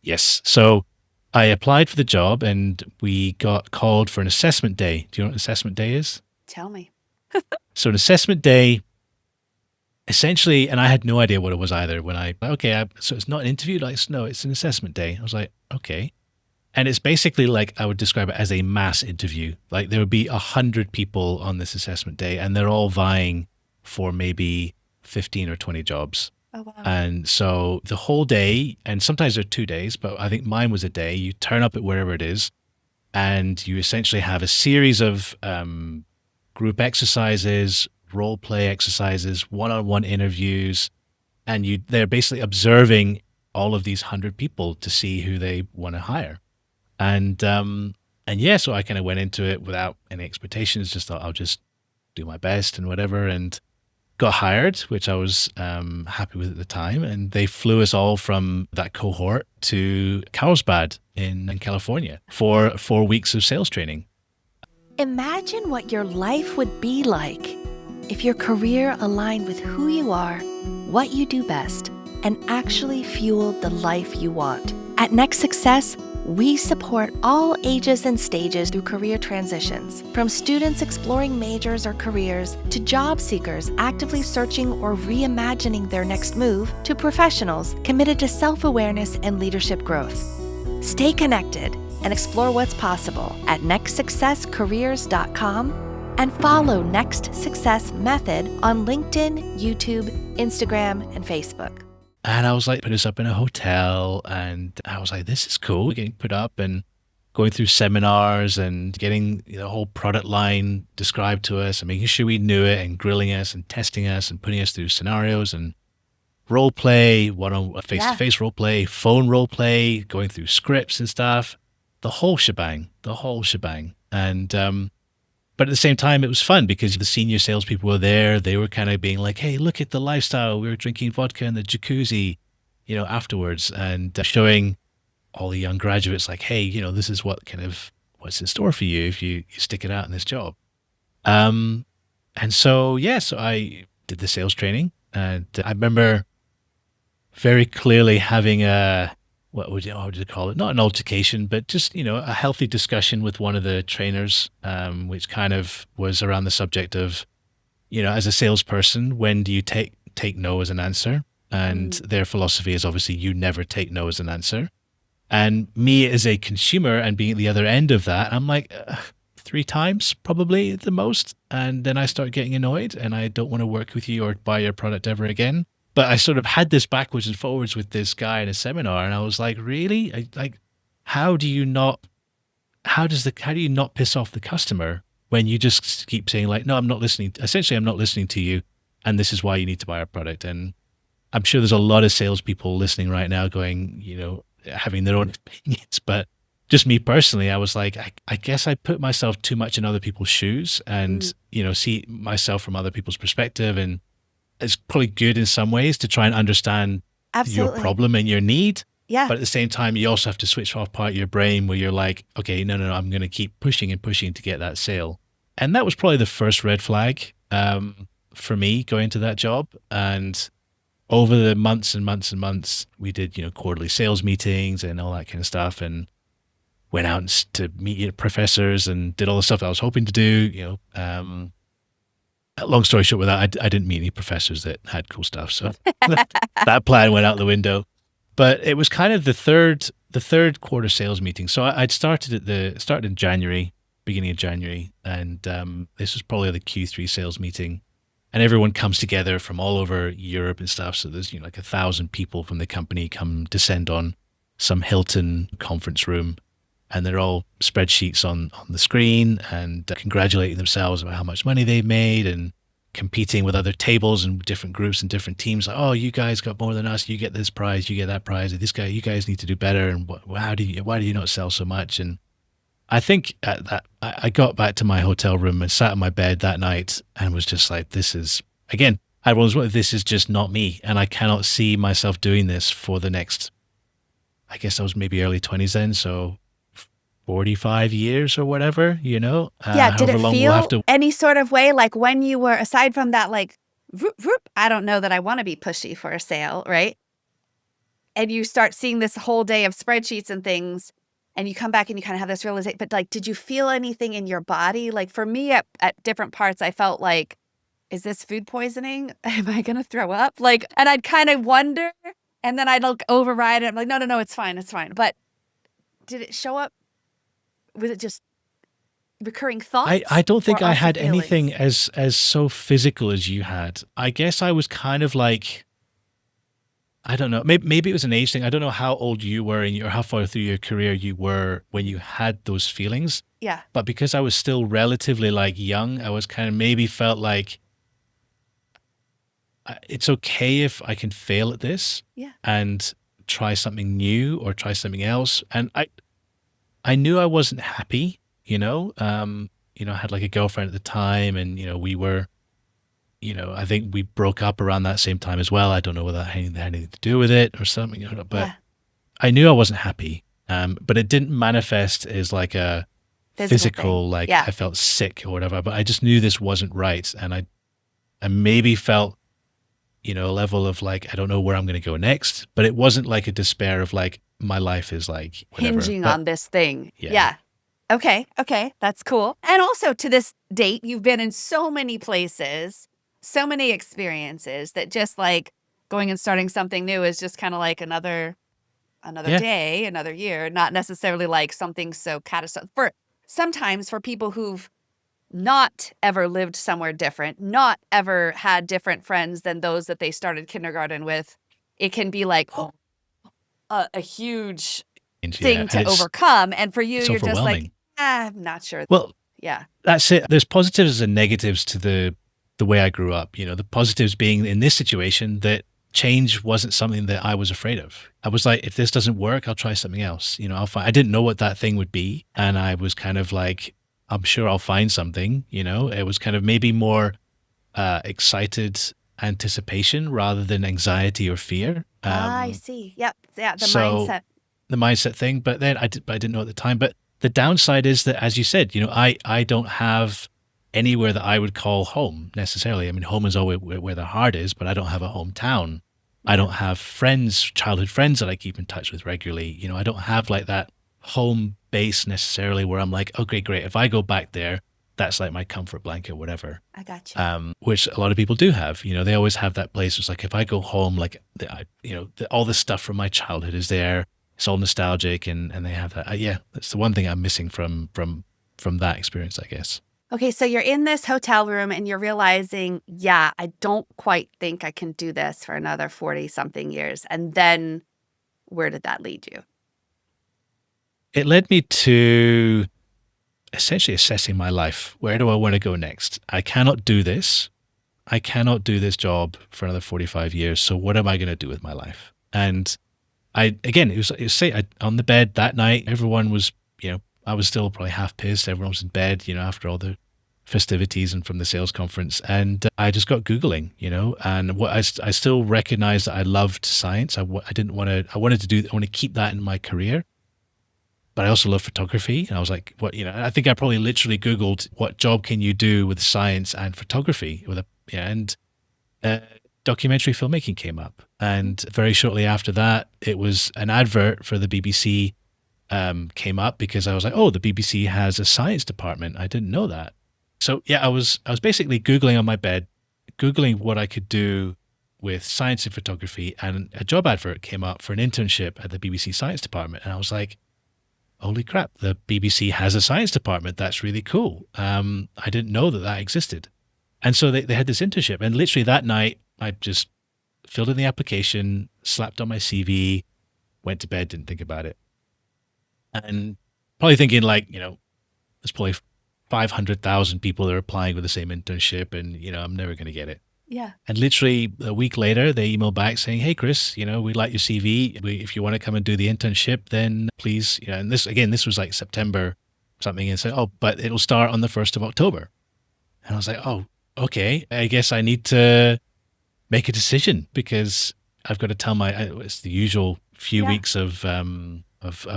Yes. So I applied for the job and we got called for an assessment day. Do you know what an assessment day is? Tell me. So an assessment day, essentially, and I had no idea what it was either so it's not an interview? Like, no, it's an assessment day. I was like, okay. And it's basically like, I would describe it as a mass interview. Like there would be 100 people on this assessment day and they're all vying for maybe 15 or 20 jobs. Oh, wow. And so the whole day, and sometimes they're 2 days, but I think mine was a day, you turn up at wherever it is and you essentially have a series of group exercises, role play exercises, one-on-one interviews, and they're basically observing all of these 100 people to see who they want to hire. And yeah, so I kind of went into it without any expectations, just thought I'll just do my best and whatever, and got hired, which I was happy with at the time. And they flew us all from that cohort to Carlsbad in California for 4 weeks of sales training. Imagine what your life would be like if your career aligned with who you are, what you do best, and actually fueled the life you want. At Next Success, we support all ages and stages through career transitions, from students exploring majors or careers to job seekers actively searching or reimagining their next move to professionals committed to self-awareness and leadership growth. Stay connected and explore what's possible at nextsuccesscareers.com and follow Next Success Method on LinkedIn, YouTube, Instagram, and Facebook. And I was like, put us up in a hotel, and I was like, this is cool, getting put up and going through seminars and getting the whole product line described to us and making sure we knew it and grilling us and testing us and putting us through scenarios and role play, one-on face-to-face role play, phone role play, going through scripts and stuff, the whole shebang. And but at the same time, it was fun because the senior salespeople were there. They were kind of being like, hey, look at the lifestyle. We were drinking vodka in the jacuzzi, afterwards, and showing all the young graduates like, hey, this is what's in store for you if you stick it out in this job. And so I did the sales training, and I remember very clearly having what would you call it? Not an altercation, but just, a healthy discussion with one of the trainers, which kind of was around the subject of, as a salesperson, when do you take no as an answer? And their philosophy is obviously you never take no as an answer. And me as a consumer and being at the other end of that, I'm like, 3 times probably at the most. And then I start getting annoyed and I don't want to work with you or buy your product ever again. But I sort of had this backwards and forwards with this guy in a seminar, and I was like, really? How do you not piss off the customer when you just keep saying like, no, I'm not listening. Essentially, I'm not listening to you, and this is why you need to buy our product. And I'm sure there's a lot of salespeople listening right now going, having their own opinions. But just me personally, I was like, I guess I put myself too much in other people's shoes and, see myself from other people's perspective. And it's probably good in some ways to try and understand your problem and your need. Yeah. But at the same time, you also have to switch off part of your brain where you're like, okay, no, I'm going to keep pushing and pushing to get that sale. And that was probably the first red flag for me going to that job. And over the months and months and months, we did, quarterly sales meetings and all that kind of stuff, and went out to meet professors and did all the stuff that I was hoping to do, long story short, with that, I didn't meet any professors that had cool stuff, so that plan went out the window. But it was kind of the third quarter sales meeting. So I'd started in January, beginning of January, and this was probably the Q3 sales meeting, and everyone comes together from all over Europe and stuff. So there's like 1,000 people from the company descend on some Hilton conference room. And they're all spreadsheets on the screen and congratulating themselves about how much money they've made and competing with other tables and different groups and different teams. Like, oh, you guys got more than us. You get this prize. You get that prize. You guys need to do better. And why do you not sell so much? And I think I got back to my hotel room and sat in my bed that night and was just like, this is just not me. And I cannot see myself doing this for the next, I guess I was maybe early 20s then. So 45 years or whatever, Yeah. Did it feel any sort of way? Like when you were, aside from that, like, I don't know that I want to be pushy for a sale, right? And you start seeing this whole day of spreadsheets and things, and you come back and you kind of have this realization, but like, did you feel anything in your body? Like for me at different parts, I felt like, is this food poisoning? Am I going to throw up? Like, and I'd kind of wonder, and then I'd override it. I'm like, no, it's fine. But did it show up? Was it just recurring thoughts? I don't think I had feelings? anything as so physical as you had. I guess I was kind of like, I don't know, maybe it was an age thing. I don't know how old you were or how far through your career you were when you had those feelings. Yeah. But because I was still relatively like young, I was kind of maybe felt like it's okay if I can fail at this Yeah. and try something new or try something else. And I knew I wasn't happy, I had like a girlfriend at the time, and, we were, I think we broke up around that same time as well. I don't know whether that had anything to do with it or something, but Yeah. I knew I wasn't happy. But it didn't manifest as like a Physical thing. physical, like Yeah. I felt sick or whatever, but I just knew this wasn't right. And I maybe felt, a level of like, I don't know where I'm going to go next, but it wasn't like a despair of like, my life is like whatever. Hinging But on this thing. yeah. Yeah. Okay. That's cool. And also to this date, you've been in so many places, so many experiences that just like going and starting something new is just kind of like another Yeah. day, another year, not necessarily like something so catastrophic. Sometimes for people who've not ever lived somewhere different, not ever had different friends than those that they started kindergarten with, it can be like a huge thing And to overcome. And for you, it's you're just like, overwhelming. I'm not sure. Well, Yeah. that's it. There's positives and negatives to the way I grew up. The positives being in this situation that change wasn't something that I was afraid of. I was like, if this doesn't work, I'll try something else. I'll find. I didn't know what that thing would be, and I was kind of like, I'm sure I'll find something. It was kind of maybe more excited anticipation rather than anxiety or fear. I see. Yep. Yeah. The So mindset. the mindset thing, but then I didn't know at the time. But the downside is that, as you said, I don't have anywhere that I would call home necessarily. I mean, home is always where the heart is, but I don't have a hometown. I don't have friends, childhood friends that I keep in touch with regularly. I don't have like that home base necessarily where I'm like, okay, great. If I go back there, that's like my comfort blanket, whatever. I got you. Which a lot of people do have. They always have that place. It's like, if I go home, like, all the stuff from my childhood is there. It's all nostalgic, and they have that. Yeah, that's the one thing I'm missing from that experience, I guess. Okay, so you're in this hotel room and you're realizing, yeah, I don't quite think I can do this for another 40 something years. And then where did that lead you? It led me to essentially assessing my life. Where do I want to go next? I cannot do this. I cannot do this job for another 45 years. So what am I going to do with my life? And it was on the bed that night. Everyone was, I was still probably half pissed. Everyone was in bed, after all the festivities and from the sales conference. And I just got Googling, and what I still recognized that I loved science. I wanted to keep that in my career. But I also love photography. And I was like, I think I probably literally Googled, what job can you do with science and photography and documentary filmmaking came up. And very shortly after that, it was an advert for the BBC came up, because I was like, oh, the BBC has a science department. I didn't know that. So yeah, I was basically Googling on my bed, Googling what I could do with science and photography, and a job advert came up for an internship at the BBC science department. And I was like, holy crap, the BBC has a science department. That's really cool. I didn't know that existed. And so they had this internship, and literally that night, I just filled in the application, slapped on my CV, went to bed, didn't think about it. And probably thinking like, there's probably 500,000 people that are applying with the same internship, and, I'm never going to get it. Yeah. And literally a week later, they emailed back saying, hey, Chris, we like your CV. If you want to come and do the internship, then please, and this was like September something, and said, oh, but it'll start on the 1st of October. And I was like, oh, okay, I guess I need to make a decision, because I've got to tell it's the usual few weeks of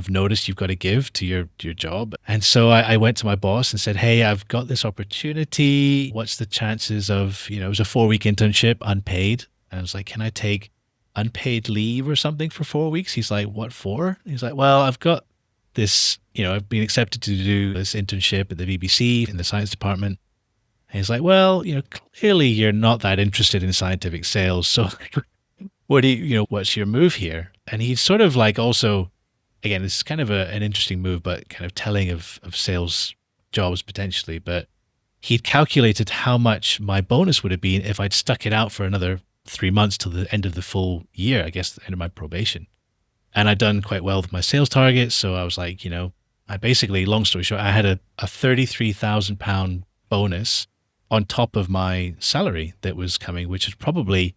notice you've got to give to your job. And so I went to my boss and said, hey, I've got this opportunity. What's the chances of, it was a 4-week internship, unpaid. And I was like, can I take unpaid leave or something for 4 weeks? He's like, what for? He's like, well, I've got this, I've been accepted to do this internship at the BBC in the science department. And he's like, well, clearly you're not that interested in scientific sales. So what's your move here? And he's sort of like also, again, this is kind of an interesting move, but kind of telling of sales jobs potentially. But he'd calculated how much my bonus would have been if I'd stuck it out for another 3 months till the end of the full year, I guess, the end of my probation. And I'd done quite well with my sales targets. So I was like, I basically, long story short, I had a £33,000 bonus on top of my salary that was coming, which is probably,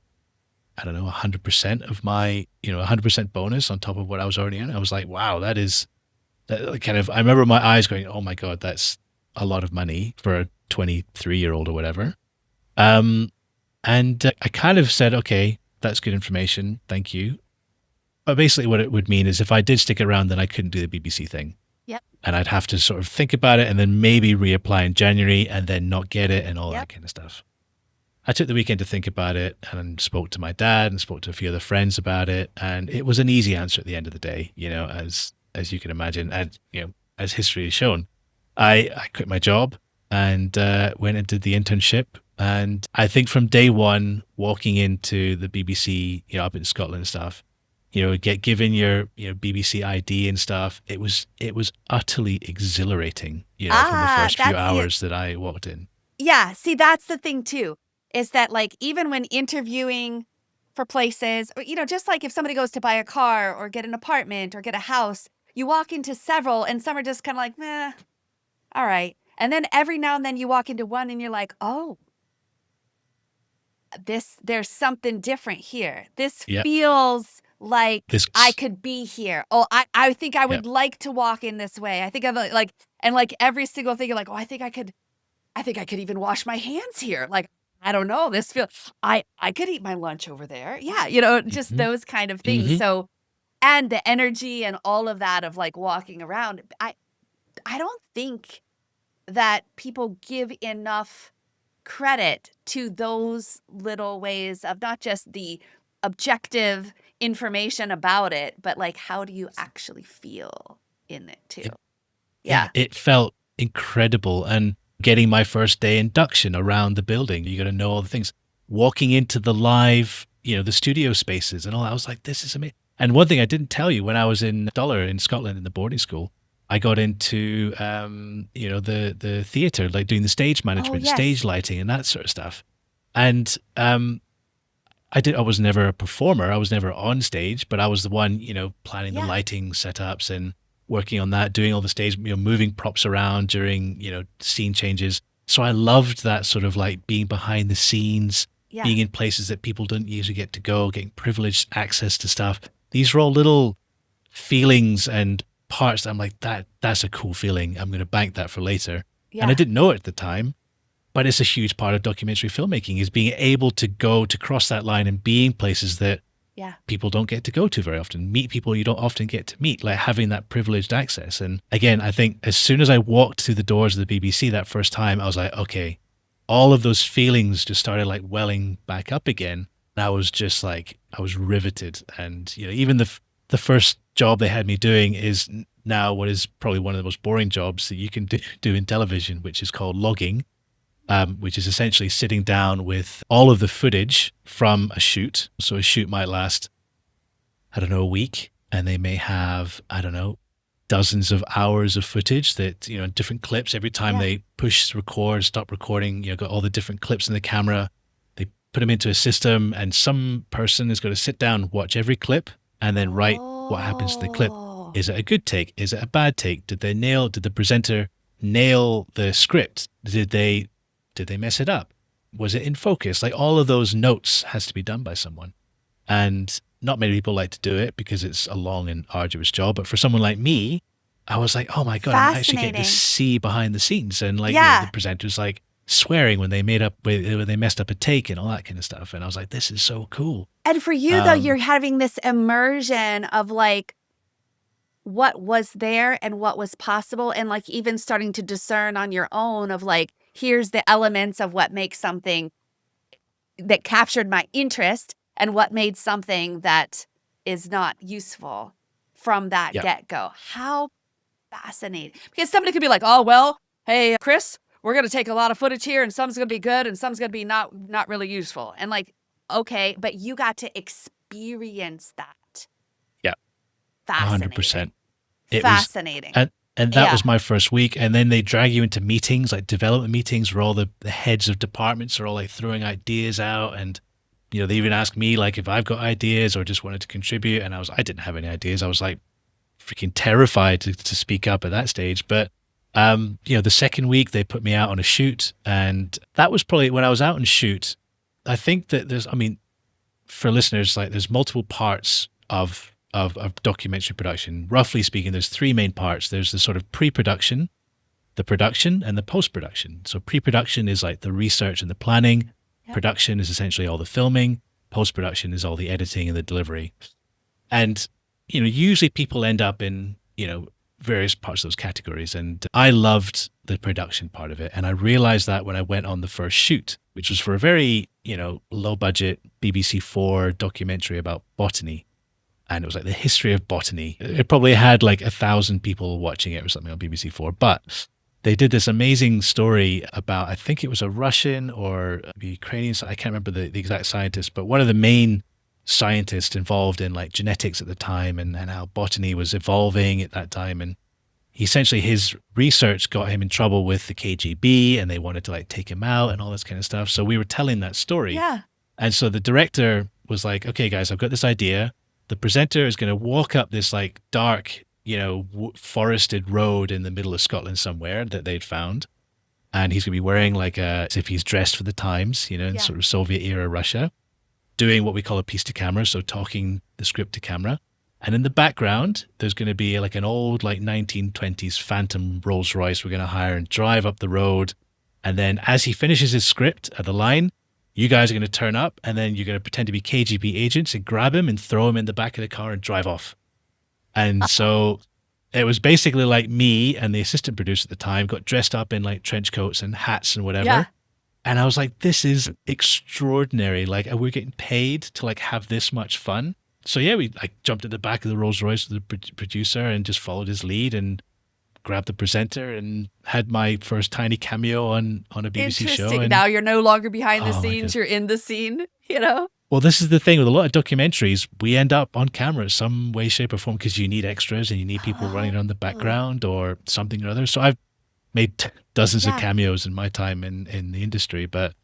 I don't know, 100% of my, 100% bonus on top of what I was already in. I was like, wow, that kind of, I remember my eyes going, oh my God, that's a lot of money for a 23-year-old or whatever. And I kind of said, okay, that's good information. Thank you. But basically what it would mean is if I did stick around, then I couldn't do the BBC thing. Yep. And I'd have to sort of think about it and then maybe reapply in January and then not get it and all Yep. that kind of stuff. I took the weekend to think about it and spoke to my dad and spoke to a few other friends about it. And it was an easy answer at the end of the day, as you can imagine. And, as history has shown, I quit my job and went and did the internship. And I think from day one, walking into the BBC, up in Scotland and stuff, get given your BBC ID and stuff. It was utterly exhilarating, from the first few hours that I walked in. Yeah, see, that's the thing too, is that like even when interviewing for places, or, just like if somebody goes to buy a car or get an apartment or get a house, you walk into several and some are just kind of like, meh, all right. And then every now and then you walk into one and you're like, oh, there's something different here. This Yeah. feels like This, I could be here. Oh, I think I would yeah. like to walk in this way. I think I'm like, and like every single thing you're like, oh, I think I could even wash my hands here. Like, I don't know. This feels, I could eat my lunch over there. Yeah. Just Mhm. those kind of things. Mhm. So, and the energy and all of that of like walking around, I don't think that people give enough credit to those little ways of not just the objective information about it, but like how do you actually feel in it too? Yeah, Yeah. it felt incredible. And getting my first day induction around the building, you got to know all the things. Walking into the live, the studio spaces and all that, I was like, this is amazing. And one thing I didn't tell you, when I was in Dollar in Scotland in the boarding school, I got into, the theatre, like doing the stage management, yes. stage lighting, and that sort of stuff. And I was never a performer. I was never on stage, but I was the one, planning the Yeah. lighting setups and working on that, doing all the stage, moving props around during, scene changes. So I loved that sort of like being behind the scenes, Yeah. being in places that people don't usually get to go, getting privileged access to stuff. These are all little feelings and parts that I'm like, that's a cool feeling. I'm going to bank that for later. Yeah. And I didn't know it at the time, but it's a huge part of documentary filmmaking, is being able to go to cross that line and being places that Yeah. people don't get to go to very often, meet people you don't often get to meet, like having that privileged access. And again, I think as soon as I walked through the doors of the BBC that first time, I was like, okay, all of those feelings just started like welling back up again. And I was just like, I was riveted. And, even the first job they had me doing is now what is probably one of the most boring jobs that you can do in television, which is called logging. Which is essentially sitting down with all of the footage from a shoot. So a shoot might last, I don't know, a week, and they may have, I don't know, dozens of hours of footage that, different clips. Every time they push record, stop recording, got all the different clips in the camera. They put them into a system, and some person is going to sit down, watch every clip, and then write what happens to the clip. Is it a good take? Is it a bad take? Did the presenter nail the script? Did they mess it up? Was it in focus? Like all of those notes has to be done by someone. And not many people like to do it because it's a long and arduous job. But for someone like me, I was like, oh my God, I'm actually getting to see behind the scenes. And like the presenters like swearing when they messed up a take and all that kind of stuff. And I was like, this is so cool. And for you though, you're having this immersion of like what was there and what was possible, and like even starting to discern on your own of like, here's the elements of what makes something that captured my interest and what made something that is not useful from that get-go. How fascinating. Because somebody could be like, oh, well, hey, Chris, we're going to take a lot of footage here and some's going to be good and some's going to be not really useful. And like, okay, but you got to experience that. Yeah. Fascinating. 100%. Fascinating. And that was my first week. And then they drag you into meetings, like development meetings, where all the heads of departments are all like throwing ideas out. And, they even ask me like if I've got ideas or just wanted to contribute. And I didn't have any ideas. I was like freaking terrified to speak up at that stage. But The second week they put me out on a shoot, and that was probably when I was out on shoot. I think that for listeners, like there's multiple parts of documentary production. Roughly speaking, there's three main parts. There's the sort of pre-production, the production, and the post-production. So pre-production is like the research and the planning. Yep. Production is essentially all the filming. Post-production is all the editing and the delivery. And, usually people end up in, various parts of those categories. And I loved the production part of it. And I realized that when I went on the first shoot, which was for a very, low budget BBC4 documentary about botany. And it was like the history of botany. It probably had like 1,000 people watching it or something on BBC4. But they did this amazing story about, I think it was a Russian or a Ukrainian, I can't remember the exact scientist, but one of the main scientists involved in like genetics at the time and how botany was evolving at that time. And essentially his research got him in trouble with the KGB and they wanted to like take him out and all this kind of stuff. So we were telling that story. Yeah. And so the director was like, okay, guys, I've got this idea. The presenter is going to walk up this like dark, forested road in the middle of Scotland somewhere that they'd found. And he's going to be wearing like as if he's dressed for the times, in sort of Soviet era Russia, doing what we call a piece to camera. So talking the script to camera. And in the background, there's going to be like an old like 1920s Phantom Rolls Royce we're going to hire and drive up the road. And then as he finishes his script at the line, you guys are going to turn up and then you're going to pretend to be KGB agents and grab him and throw him in the back of the car and drive off. And so it was basically like me and the assistant producer at the time got dressed up in like trench coats and hats and whatever. Yeah. And I was like, this is extraordinary. Like, we're getting paid to like have this much fun. So yeah, we like jumped at the back of the Rolls Royce with the producer and just followed his lead and grabbed the presenter and had my first tiny cameo on a BBC show. Interesting. And Now you're no longer behind the Oh my scenes, God. you're in the scene, you know? Well, this is the thing with a lot of documentaries, we end up on camera some way, shape or form because you need extras and you need people running around the background or something or other. So I've made dozens of cameos in my time in the industry, but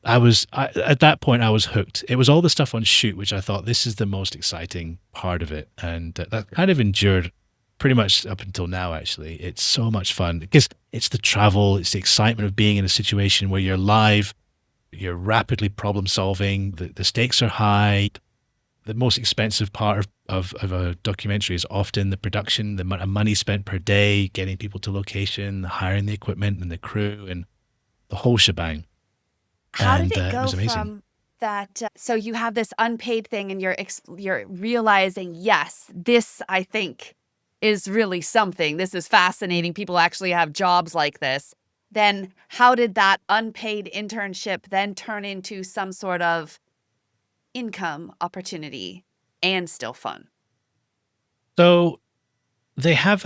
at that point I was hooked. It was all the stuff on shoot, which I thought this is the most exciting part of it. And that kind of endured pretty much up until now, actually. It's so much fun because it's the travel, it's the excitement of being in a situation where you're live, you're rapidly problem solving, the stakes are high. The most expensive part of a documentary is often the production, the amount of money spent per day, getting people to location, hiring the equipment and the crew and the whole shebang. How did And it it go was amazing. from that? So you have this unpaid thing, and you're realizing, yes, this I think is really something. This is fascinating. People actually have jobs like this. Then how did that unpaid internship then turn into some sort of income opportunity and still fun? So they have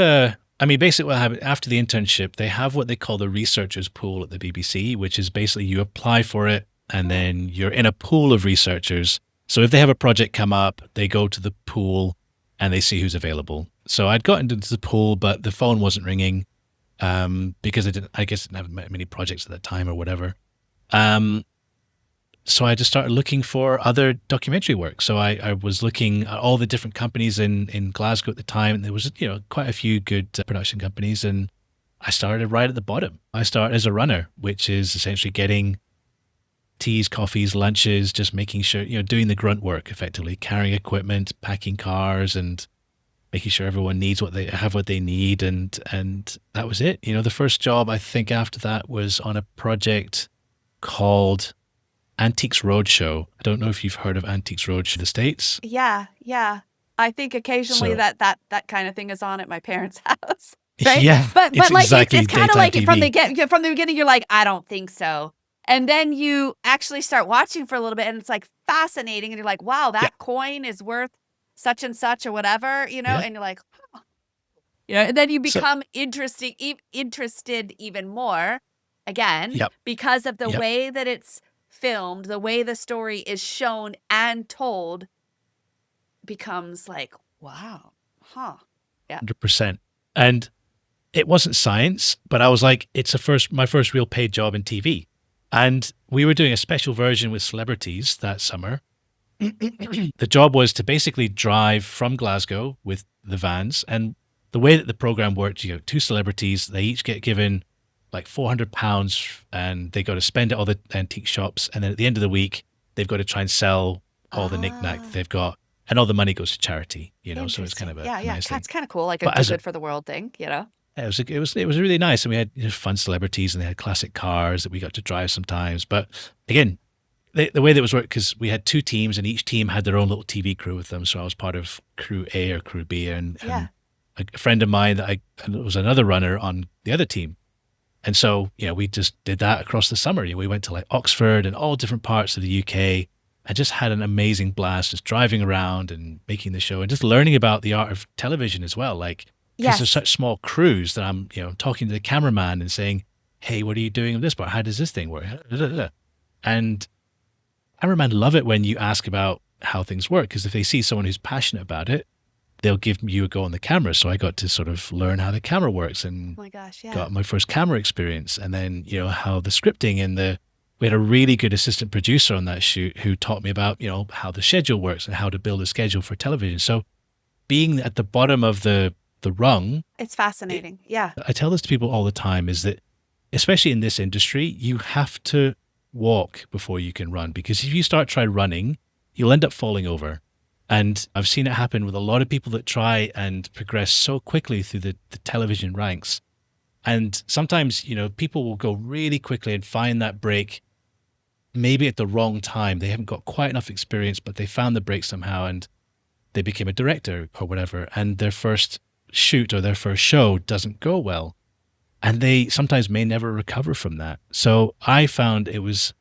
basically what happened after the internship, they have what they call the researchers pool at the BBC, which is basically you apply for it and then you're in a pool of researchers. So if they have a project come up, they go to the pool and they see who's available. So I'd gotten into the pool, but the phone wasn't ringing because I guess I didn't have many projects at that time or whatever. So I just started looking for other documentary work. So I was looking at all the different companies in Glasgow at the time. And there was, quite a few good production companies. And I started right at the bottom. I started as a runner, which is essentially getting teas, coffees, lunches, just making sure, doing the grunt work effectively, carrying equipment, packing cars and making sure everyone needs what they need. And that was it. The first job I think after that was on a project called Antiques Roadshow. I don't know if you've heard of Antiques Roadshow in the States. Yeah. I think occasionally So- that kind of thing is on at my parents' house. Right? Yeah, But it's like exactly it's kind of daytime like TV. from the beginning you're like, I don't think so. And then you actually start watching for a little bit and it's like fascinating and you're like, wow, that coin is worth such and such or whatever, Yeah. and you're like, huh. And then you So- become interested even more again Yep. because of the Yep. way that it's filmed, the way the story is shown and told becomes like, wow, huh. 100%. And it wasn't science, but I was like, it's my first real paid job in TV. And we were doing a special version with celebrities that summer. The job was to basically drive from Glasgow with the vans. And the way that the program worked, you know, two celebrities, they each get given like £400 and they got to spend it all the antique shops. And then at the end of the week, they've got to try and sell all the knickknack that Ah, they've got. And all the money goes to charity, you know, so it's kind interesting. of Yeah, a yeah. nice thing. That's kind of cool. Like a But do as a, good for the world thing, you know? it was really nice. And we had, you know, fun celebrities and they had classic cars that we got to drive sometimes. But again, the way that it was worked, because we had two teams and each team had their own little TV crew with them. So I was part of crew A or crew B, Yeah. and a friend of mine that I was another runner on the other team. And so, you know, we just did that across the summer. You know, we went to like Oxford and all different parts of the UK. I just had an amazing blast just driving around and making the show and just learning about the art of television as well. Like, because there's Yes. such small crews that I'm, you know, talking to the cameraman and saying, hey, what are you doing with this part? How does this thing work? And cameramen love it when you ask about how things work, because if they see someone who's passionate about it, they'll give you a go on the camera. So I got to sort of learn how the camera works and Oh my gosh. Yeah. got my first camera experience. And then, you know, how the scripting and we had a really good assistant producer on that shoot who taught me about, you know, how the schedule works and how to build a schedule for television. So being at the bottom of the rung, It's fascinating. Yeah. I tell this to people all the time, is that especially in this industry, you have to walk before you can run, because if you start try running, you'll end up falling over. And I've seen it happen with a lot of people that try and progress so quickly through the television ranks. And sometimes, you know, people will go really quickly and find that break maybe at the wrong time. They haven't got quite enough experience, but they found the break somehow and they became a director or whatever. And their first shoot or their first show doesn't go well. And they sometimes may never recover from that. So I found it was,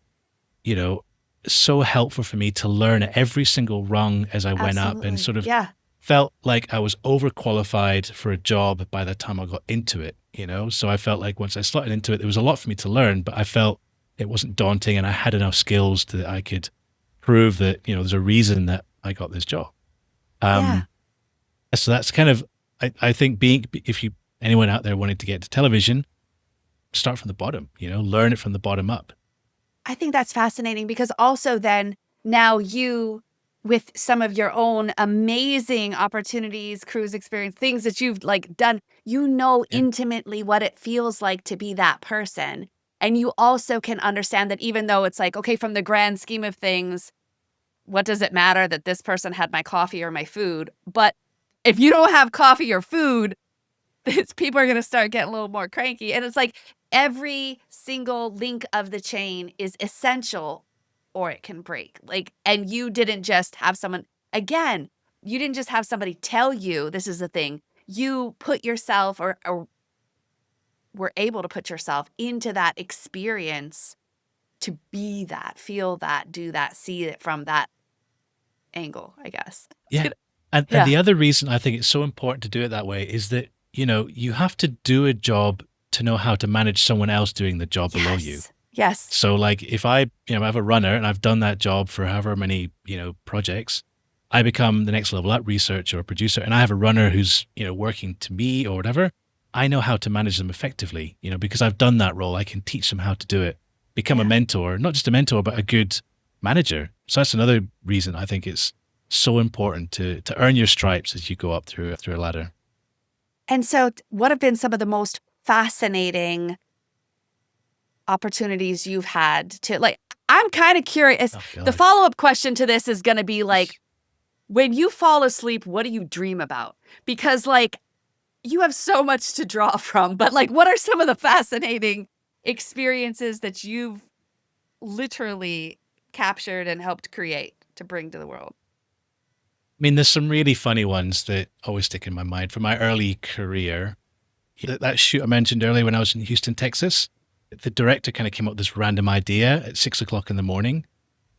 you know, so helpful for me to learn at every single rung as I went up, and Absolutely. sort of Yeah. felt like I was overqualified for a job by the time I got into it, you know? So I felt like once I started into it, there was a lot for me to learn, but I felt it wasn't daunting and I had enough skills that I could prove that, you know, there's a reason that I got this job. Yeah. So that's kind of, I think if anyone out there wanting to get to television, start from the bottom, you know, learn it from the bottom up. I think that's fascinating because also then now you, with some of your own amazing opportunities, cruise experience, things that you've like done, you know Yeah. intimately what it feels like to be that person. And you also can understand that even though it's like, okay, from the grand scheme of things, what does it matter that this person had my coffee or my food? But if you don't have coffee or food, people are going to start getting a little more cranky. And it's like every single link of the chain is essential or it can break. Like, and you didn't just have someone, again, you didn't just have somebody tell you this is a thing. You put yourself or were able to put yourself into that experience to be that, feel that, do that, see it from that angle, I guess. Yeah. And Yeah. the other reason I think it's so important to do it that way is that, you know, you have to do a job to know how to manage someone else doing the job below you. Yes. Yes. So like if I, you know, I have a runner and I've done that job for however many, you know, projects, I become the next level up, researcher or producer, and I have a runner who's, you know, working to me or whatever. I know how to manage them effectively, you know, because I've done that role. I can teach them how to do it, become a Yeah. mentor, not just a mentor, but a good manager. So that's another reason I think it's so important to earn your stripes as you go up through a ladder. And so, what have been some of the most fascinating opportunities you've had to like? I'm kind of curious. Oh The God. follow-up question to this is going to be like, when you fall asleep, what do you dream about? Because like, you have so much to draw from, but like, what are some of the fascinating experiences that you've literally captured and helped create to bring to the world? I mean, there's some really funny ones that always stick in my mind from my early career. That shoot I mentioned earlier when I was in Houston, Texas, the director kind of came up with this random idea at 6 o'clock in the morning.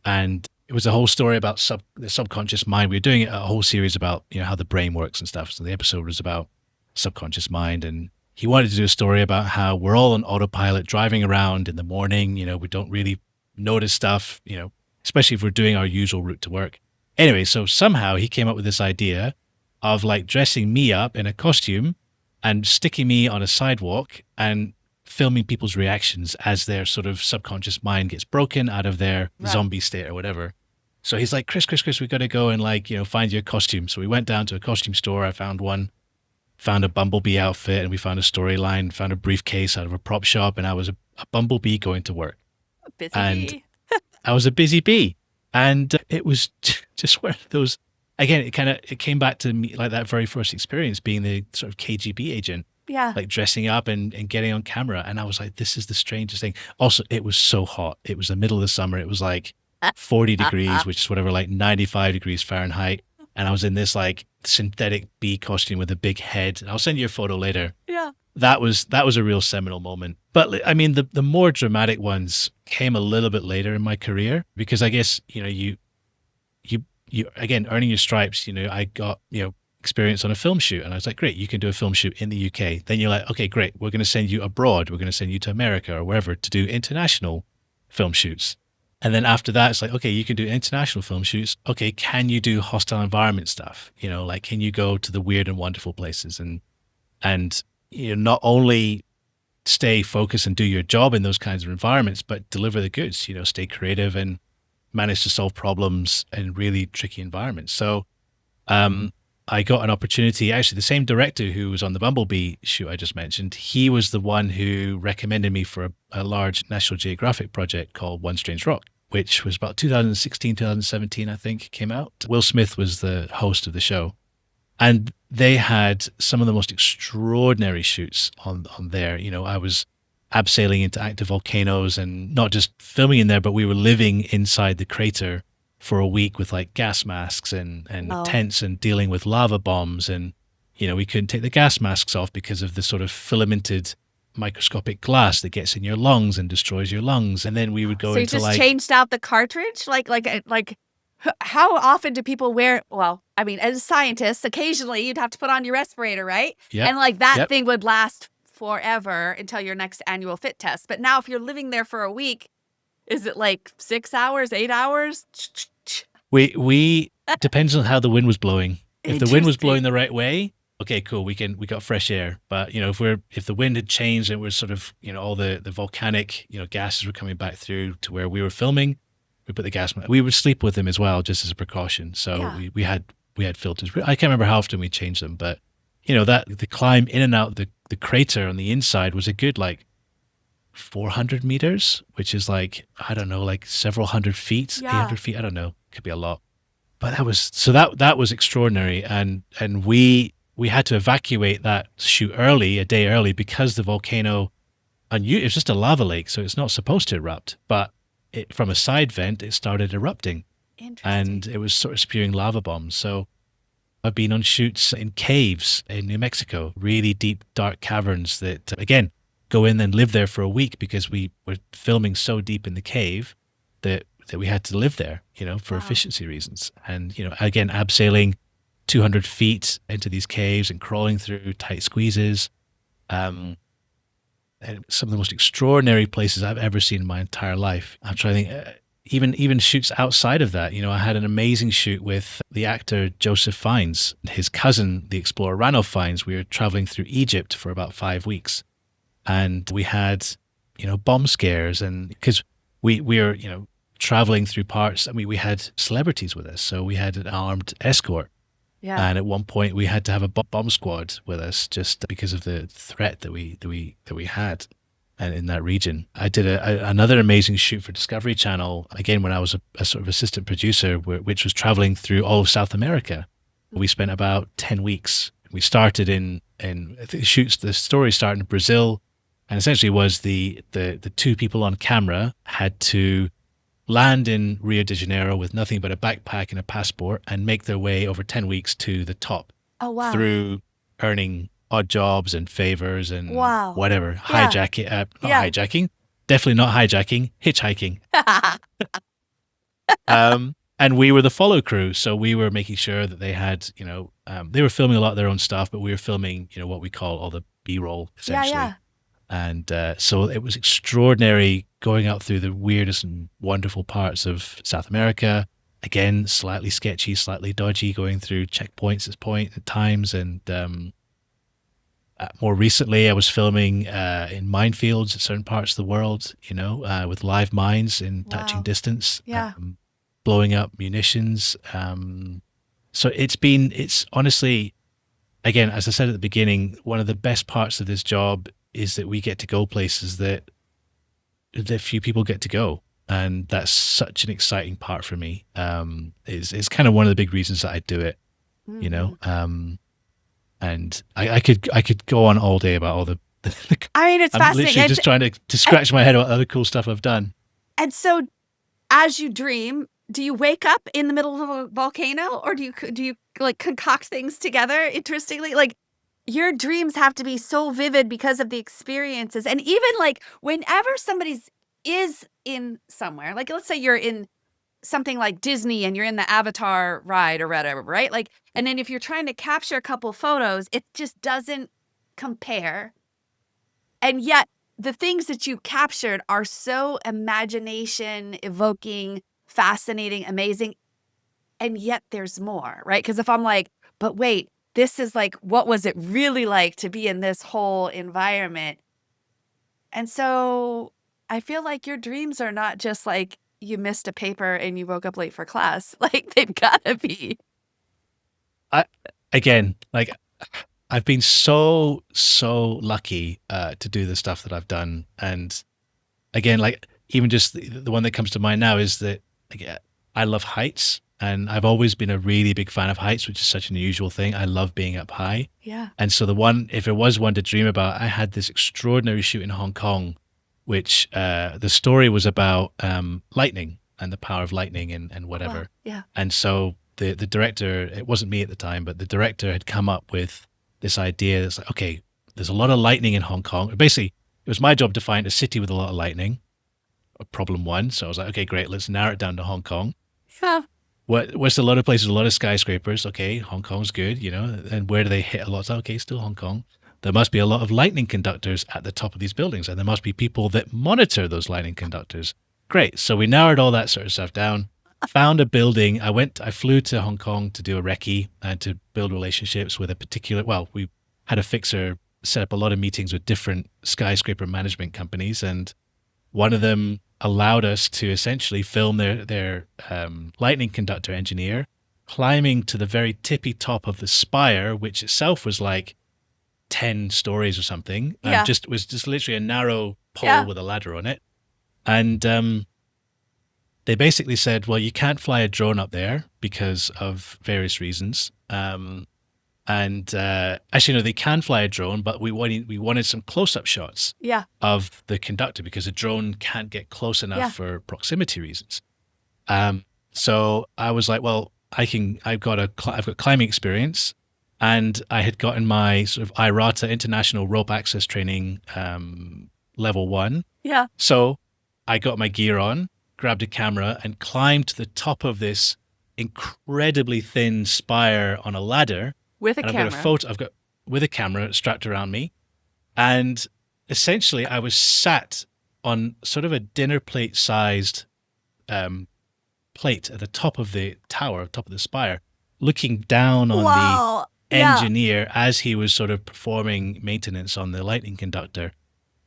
And it was a whole story about the subconscious mind. We were doing a whole series about, you know, how the brain works and stuff. So the episode was about subconscious mind. And he wanted to do a story about how we're all on autopilot driving around in the morning. You know, we don't really notice stuff, you know, especially if we're doing our usual route to work. Anyway, so somehow he came up with this idea of like dressing me up in a costume and sticking me on a sidewalk and filming people's reactions as their sort of subconscious mind gets broken out of their Right. zombie state or whatever. So he's like, Chris, we got to go and like, you know, find your costume. So we went down to a costume store. I found one found a bumblebee outfit, and we found a storyline, found a briefcase out of a prop shop, and I was a bumblebee going to work. Busy And bee. I was a busy bee. And it was just one of those, again, it came back to me like that very first experience being the sort of KGB agent, Yeah. like dressing up and getting on camera. And I was like, this is the strangest thing. Also, it was so hot. It was the middle of the summer. It was like 40 degrees, which is whatever, like 95 degrees Fahrenheit. And I was in this like synthetic bee costume with a big head. I'll send you a photo later. Yeah. That was a real seminal moment. But I mean, the more dramatic ones came a little bit later in my career, because I guess, you again, earning your stripes, I got, experience on a film shoot, and I was like, great, you can do a film shoot in the UK. Then you're like, okay, great, we're going to send you abroad. We're going to send you to America or wherever to do international film shoots. And then after that, it's like, okay, you can do international film shoots. Okay, can you do hostile environment stuff? Like, can you go to the weird and wonderful places and not only stay focused and do your job in those kinds of environments, but deliver the goods, stay creative and manage to solve problems in really tricky environments. So I got an opportunity, actually the same director who was on the Bumblebee shoot I just mentioned, he was the one who recommended me for a large National Geographic project called One Strange Rock, which was about 2016, 2017, I think, came out. Will Smith was the host of the show. And they had some of the most extraordinary shoots on there. I was abseiling into active volcanoes and not just filming in there, but we were living inside the crater for a week with like gas masks and Oh. tents and dealing with lava bombs. And, we couldn't take the gas masks off because of the sort of filamented microscopic glass that gets in your lungs and destroys your lungs. And then we would go So you into just like... changed out the cartridge? How often do people wear, well, I mean, as scientists, occasionally you'd have to put on your respirator, right? Yep. And like that Yep. thing would last forever until your next annual fit test. But now if you're living there for a week, is it like 6 hours, 8 hours? We depends on how the wind was blowing. If the wind was Interesting. blowing the right way, okay, cool, we got fresh air. But if the wind had changed and it was sort of, all the volcanic, gases were coming back through to where we were filming, we put the gas. We would sleep with them as well, just as a precaution. So Yeah. we had filters. I can't remember how often we changed them, but that the climb in and out the crater on the inside was a good like 400 meters, which is like, I don't know, like several hundred feet, Yeah. 800 feet. I don't know, could be a lot. But that was extraordinary, and we had to evacuate that shoot a day early, because the volcano, and it was just a lava lake, so it's not supposed to erupt. But from a side vent, it started erupting, Interesting. and it was sort of spewing lava bombs. So I've been on shoots in caves in New Mexico, really deep, dark caverns that, again, go in and live there for a week, because we were filming so deep in the cave that we had to live there, for Wow. efficiency reasons. And, again, abseiling 200 feet into these caves and crawling through tight squeezes. And some of the most extraordinary places I've ever seen in my entire life. I'm trying to think, even shoots outside of that. I had an amazing shoot with the actor Joseph Fiennes, his cousin, the explorer Ranulph Fiennes. We were traveling through Egypt for about 5 weeks. And we had, bomb scares, and because we were, traveling through parts. I mean, we had celebrities with us, so we had an armed escort. Yeah. And at one point, we had to have a bomb squad with us just because of the threat that we had, and in that region. I did another amazing shoot for Discovery Channel again when I was a sort of assistant producer, which was traveling through all of South America. We spent about 10 weeks. We started in the story started in Brazil, and essentially was the two people on camera had to land in Rio de Janeiro with nothing but a backpack and a passport, and make their way over 10 weeks to the top. Oh, wow. Through earning odd jobs and favors and Wow. whatever. Yeah. Hijacking, not Yeah. hijacking, definitely not hijacking, hitchhiking. And we were the follow crew. So we were making sure that they had, they were filming a lot of their own stuff, but we were filming, what we call all the B-roll, essentially. Yeah. And so it was extraordinary going out through the weirdest and wonderful parts of South America. Again, slightly sketchy, slightly dodgy, going through checkpoints at times. And more recently, I was filming in minefields at certain parts of the world, with live mines in touching Wow. distance, Yeah. blowing up munitions. So it's honestly, again, as I said at the beginning, one of the best parts of this job is that we get to go places that few people get to go. And that's such an exciting part for me. It's kind of one of the big reasons that I do it, you Mm-hmm. know. And I could go on all day about all I mean, it's I'm fascinating. literally just trying to And, scratch my head about other cool stuff I've done. and so as you dream, do you wake up in the middle of a volcano or do you like concoct things together? Interestingly, like your dreams have to be so vivid because of the experiences. And even like whenever somebody's is in somewhere, like let's say you're in something like Disney and you're in the Avatar ride or whatever, right? Like, and then if you're trying to capture a couple photos, it just doesn't compare. And yet the things that you captured are so imagination evoking, fascinating, amazing. And yet there's more, right? Because if I'm like, but wait, this is like, what was it really like to be in this whole environment? And so I feel like your dreams are not just like you missed a paper and you woke up late for class. Like they've got to be. I again, like I've been so lucky to do the stuff that I've done, and again, like even just the one that comes to mind now is that like, I love heights, and I've always been a really big fan of heights, which is such an unusual thing. I love being up high, Yeah. and so the one, if there was one to dream about, I had this extraordinary shoot in Hong Kong, which the story was about lightning and the power of lightning and Oh, wow. whatever, Yeah. and so the director, it wasn't me at the time, but the director had come up with this idea that's like, okay, there's a lot of lightning in Hong Kong. Basically, it was my job to find a city with a lot of lightning, problem one. So I was like, okay, great, let's narrow it down to Hong Kong. Yeah. What's a lot of places, a lot of skyscrapers? Okay, Hong Kong's good, you know. And where do they hit a lot? Okay, still Hong Kong. There must be a lot of lightning conductors at the top of these buildings, and there must be people that monitor those lightning conductors. Great. So we narrowed all that sort of stuff down. Found a building. I flew to Hong Kong to do a recce and to build relationships with a particular. Well, we had a fixer set up a lot of meetings with different skyscraper management companies, and one of them allowed us to essentially film their lightning conductor engineer climbing to the very tippy top of the spire, which itself was like 10 stories or something, and Yeah. just was just literally a narrow pole Yeah. with a ladder on it. And they basically said, well, you can't fly a drone up there because of various reasons. And actually, no, they can fly a drone, but we wanted some close-up shots Yeah. of the conductor because a drone can't get close enough Yeah. for proximity reasons. So I was like, well, I've got climbing experience, and I had gotten my sort of IRATA International Rope Access Training level 1. Yeah. So I got my gear on, grabbed a camera, and climbed to the top of this incredibly thin spire on a ladder. With a And I've got a camera. photo. I've got with a camera strapped around me, and essentially I was sat on sort of a dinner plate sized plate at the top of the tower, top of the spire, looking down on the Wow. Yeah. engineer as he was sort of performing maintenance on the lightning conductor.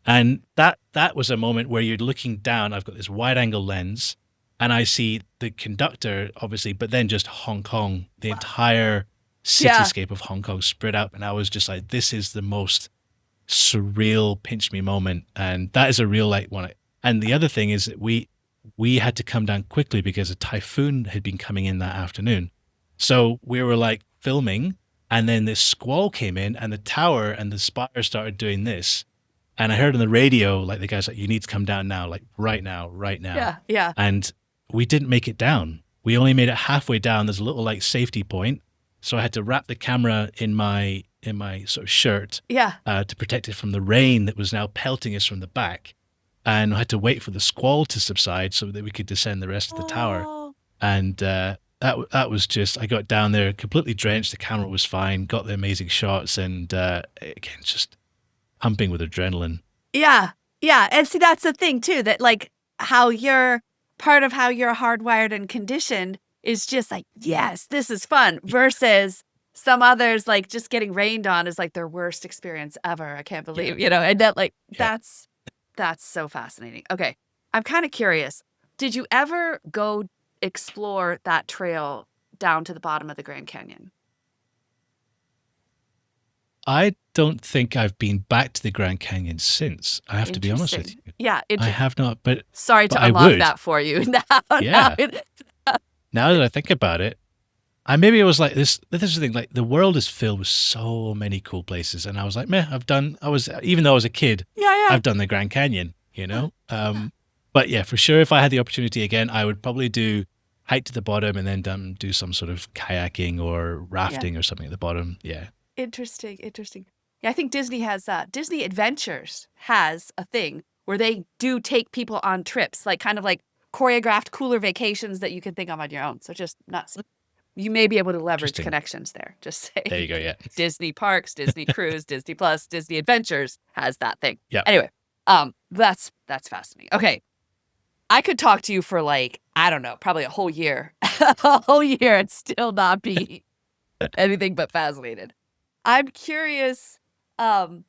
And that was a moment where you're looking down. I've got this wide angle lens, and I see the conductor, obviously, but then just Hong Kong, the entire Yeah. cityscape of Hong Kong spread out. And I was just like, this is the most surreal pinch me moment. And that is a real like one. And the other thing is that we had to come down quickly because a typhoon had been coming in that afternoon. So we were like filming, and then this squall came in, and the tower and the spire started doing this. And I heard on the radio, like the guy's like, you need to come down now, like right now, right now. Yeah. Yeah. And we didn't make it down. We only made it halfway down. There's a little like safety point. So I had to wrap the camera in my sort of shirt Yeah. to protect it from the rain that was now pelting us from the back. And I had to wait for the squall to subside so that we could descend the rest of the tower. Oh. And that was just, I got down there completely drenched. The camera was fine, got the amazing shots, and again, just pumping with adrenaline. Yeah. Yeah. And see, that's the thing too, that like how you're part of how you're hardwired and conditioned is just like, yes, this is fun versus some others like just getting rained on is like their worst experience ever. I can't believe, and that like, Yeah. that's so fascinating. Okay. I'm kind of curious. Did you ever go explore that trail down to the bottom of the Grand Canyon? I don't think I've been back to the Grand Canyon since. I have to be honest with Interesting. you. Yeah. I have not, Sorry but to I unlock would. that for you. Now Yeah. Now that I think about it, I maybe it was like this. This is the thing. Like the world is filled with so many cool places, and I was like, meh. Even though I was a kid, yeah. I've done the Grand Canyon. You know. But yeah, for sure, if I had the opportunity again, I would probably do hike to the bottom and then do some sort of kayaking or Yeah. rafting or something at the bottom. Yeah. Interesting. Yeah, I think Disney has Disney Adventures has a thing where they do take people on trips, like kind of like choreographed cooler vacations that you can think of on your own. So just nuts. You may be able to leverage Interesting. connections there. Just There saying. you go. Yeah. Disney Parks, Disney Cruise, Disney Plus, Disney Adventures has that thing. Yeah. Anyway, that's fascinating. Okay. I could talk to you for like, I don't know, probably a whole year. A whole year and still not be anything but fascinated. I'm curious, now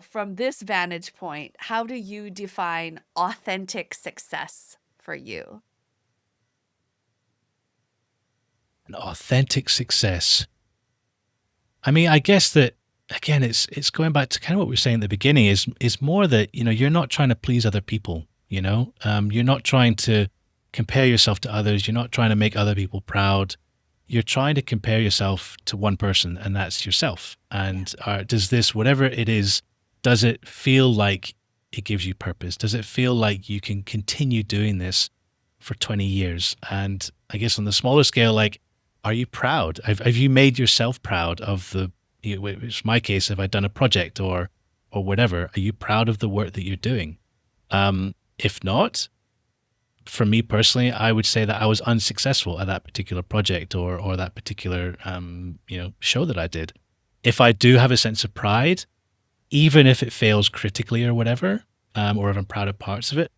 from this vantage point, how do you define authentic success for you? An authentic success. I mean, I guess that again, it's going back to kind of what we were saying at the beginning. Is more that you're not trying to please other people. You're not trying to compare yourself to others. You're not trying to make other people proud. You're trying to compare yourself to one person, and that's yourself. And does this, whatever it is, does it feel like it gives you purpose? Does it feel like you can continue doing this for 20 years? And I guess on the smaller scale, like, are you proud? Have you made yourself proud of which my case, have I done a project or whatever? Are you proud of the work that you're doing? If not, for me personally, I would say that I was unsuccessful at that particular project or that particular show that I did. If I do have a sense of pride, even if it fails critically or whatever, or if I'm proud of parts of it,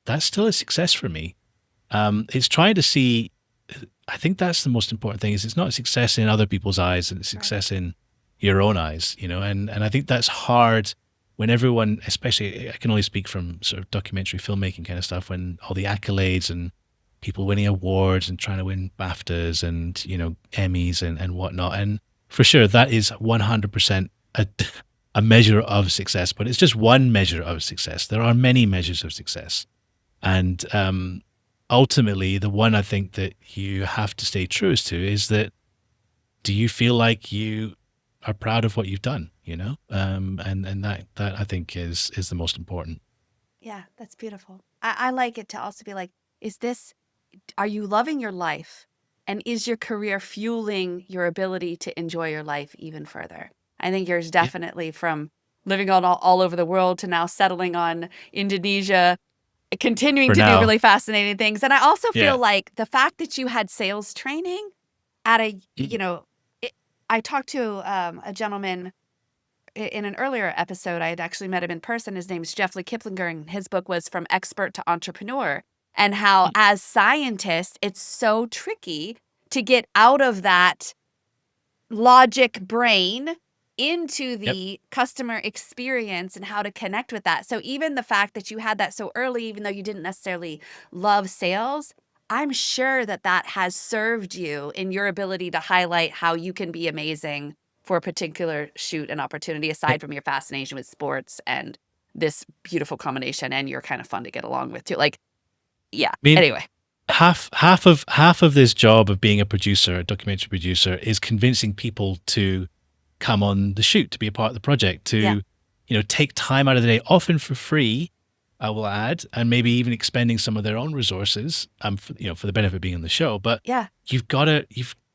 that's still a success for me. It's trying to see. I think that's the most important thing. Is it's not success in other people's eyes, and it's success in your own eyes. And I think that's hard when everyone, especially I can only speak from sort of documentary filmmaking kind of stuff, when all the accolades and people winning awards and trying to win BAFTAs and, Emmys and whatnot. And for sure, that is 100% a measure of success, but it's just one measure of success. There are many measures of success. And ultimately, the one I think that you have to stay truest to is that, do you feel like you are proud of what you've done, and that I think is the most important. Yeah, that's beautiful. I like it to also be like, are you loving your life? And is your career fueling your ability to enjoy your life even further? I think yours Yeah. definitely, from living on all over the world to now settling on Indonesia, continuing For to do now. really fascinating things. And I also Yeah. feel like the fact that you had sales training at I talked to a gentleman in an earlier episode. I had actually met him in person. His name's Jeff Lee Kiplinger, and his book was From Expert to Entrepreneur, and how as scientists, it's so tricky to get out of that logic brain into the customer experience and how to connect with that. So even the fact that you had that so early, even though you didn't necessarily love sales, I'm sure that has served you in your ability to highlight how you can be amazing for a particular shoot and opportunity, aside from your fascination with sports and this beautiful combination, and you're kind of fun to get along with too. Like, yeah. I mean, Anyway. half of this job of being a producer, a documentary producer, is convincing people to come on the shoot, to be a part of the project, to take time out of the day, often for free, I will add, and maybe even expending some of their own resources, for the benefit of being on the show. But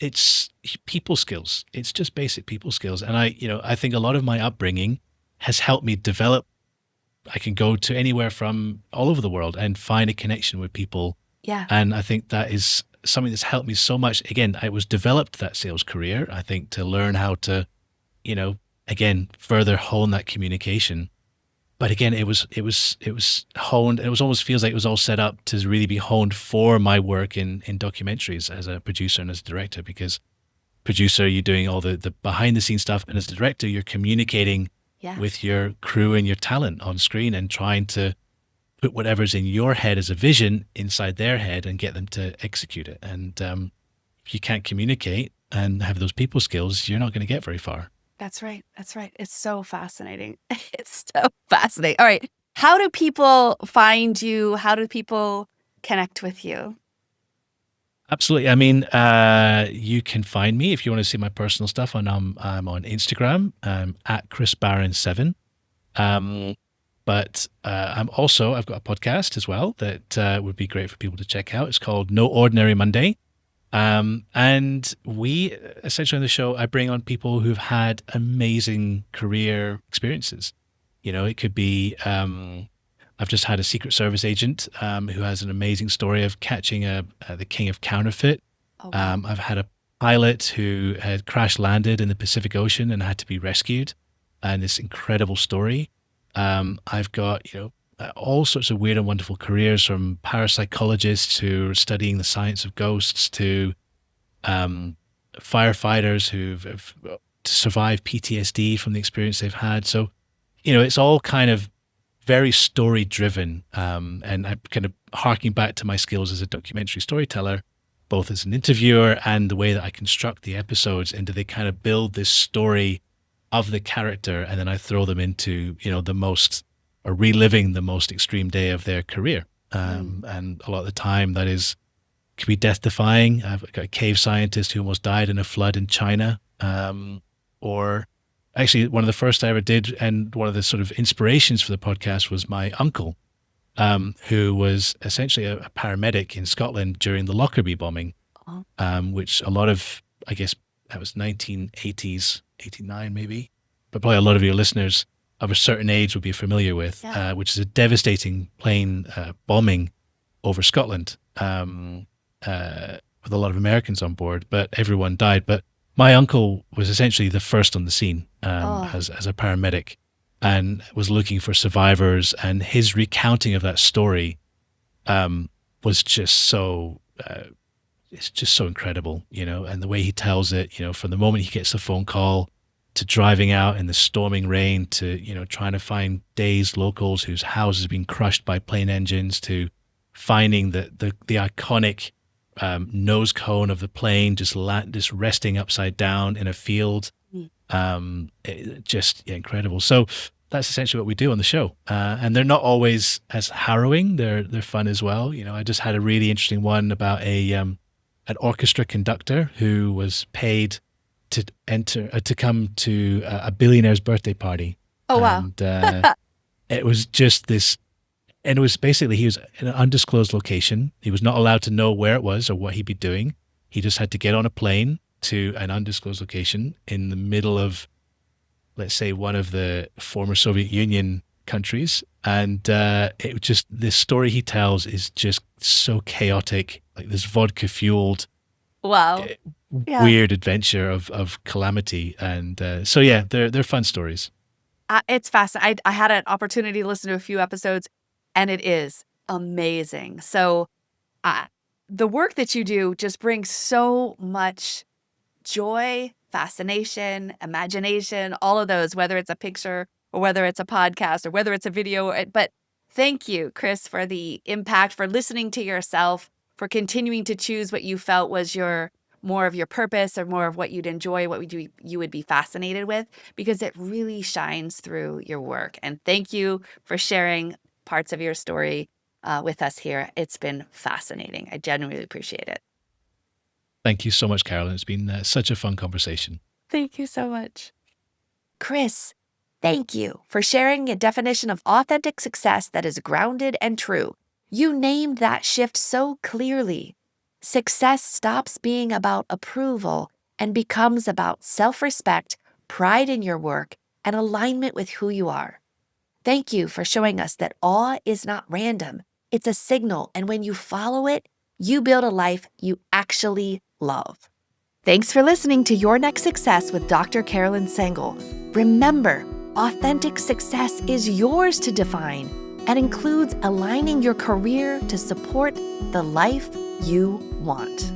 it's people skills. It's just basic people skills. And I think a lot of my upbringing has helped me develop. I can go to anywhere from all over the world and find a connection with people. Yeah. And I think that is something that's helped me so much. Again, I was developed that sales career, I think, to learn how to, again, further hone that communication. But again, it was honed. It was almost feels like it was all set up to really be honed for my work in documentaries as a producer and as a director. Because producer, you're doing all the behind the scenes stuff, and as a director, you're communicating with your crew and your talent on screen and trying to put whatever's in your head as a vision inside their head and get them to execute it. And if you can't communicate, and have those people skills, you're not going to get very far. That's right. That's right. It's so fascinating. It's so fascinating. All right. How do people find you? How do people connect with you? Absolutely. I mean, you can find me if you want to see my personal stuff. I'm on Instagram at Chris Barron 7. But I've got a podcast as well that would be great for people to check out. It's called No Ordinary Monday. And we essentially on the show, I bring on people who've had amazing career experiences. It could be, I've just had a Secret Service agent who has an amazing story of catching the king of counterfeit. Oh, wow. I've had a pilot who had crash landed in the Pacific Ocean and had to be rescued, and this incredible story. I've got, all sorts of weird and wonderful careers, from parapsychologists who are studying the science of ghosts to firefighters who've survived PTSD from the experience they've had. So, it's all kind of very story driven. And I'm kind of harking back to my skills as a documentary storyteller, both as an interviewer and the way that I construct the episodes into they kind of build this story of the character, and then I throw them into, reliving the most extreme day of their career. And a lot of the time that could be death defying. I've got a cave scientist who almost died in a flood in China. Or actually one of the first I ever did, and one of the sort of inspirations for the podcast was my uncle, who was essentially a paramedic in Scotland during the Lockerbie bombing, which a lot of, I guess that was 1980s, 89 maybe, but probably a lot of your listeners of a certain age would be familiar with, which is a devastating plane bombing over Scotland with a lot of Americans on board, but everyone died. But my uncle was essentially the first on the scene as a paramedic, and was looking for survivors. And his recounting of that story was just so it's just so incredible, and the way he tells it, from the moment he gets the phone call to driving out in the storming rain to, trying to find dazed locals whose houses have been crushed by plane engines, to finding the iconic nose cone of the plane just resting upside down in a field. Incredible. So that's essentially what we do on the show. And they're not always as harrowing. They're fun as well. I just had a really interesting one about an orchestra conductor who was paid to come to a billionaire's birthday party. Oh, wow. And it was just this, and it was basically, he was in an undisclosed location. He was not allowed to know where it was or what he'd be doing. He just had to get on a plane to an undisclosed location in the middle of, let's say, one of the former Soviet Union countries. And it just, this story he tells is just so chaotic, like this vodka fueled, Wow. weird adventure of calamity. And they're fun stories. It's fascinating. I had an opportunity to listen to a few episodes, and it is amazing. So the work that you do just brings so much joy, fascination, imagination, all of those, whether it's a picture or whether it's a podcast or whether it's a video. But thank you, Chris, for the impact, for listening to yourself, for continuing to choose what you felt was more of your purpose or more of what you'd enjoy, what you would be fascinated with, because it really shines through your work. And thank you for sharing parts of your story with us here. It's been fascinating. I genuinely appreciate it. Thank you so much, Carolyn. It's been such a fun conversation. Thank you so much. Chris, thank you for sharing a definition of authentic success that is grounded and true. You named that shift so clearly. Success stops being about approval and becomes about self-respect, pride in your work, and alignment with who you are. Thank you for showing us that awe is not random. It's a signal, and when you follow it, you build a life you actually love. Thanks for listening to Your Next Success with Dr. Carolyn Sengel. Remember, authentic success is yours to define and includes aligning your career to support the life you want.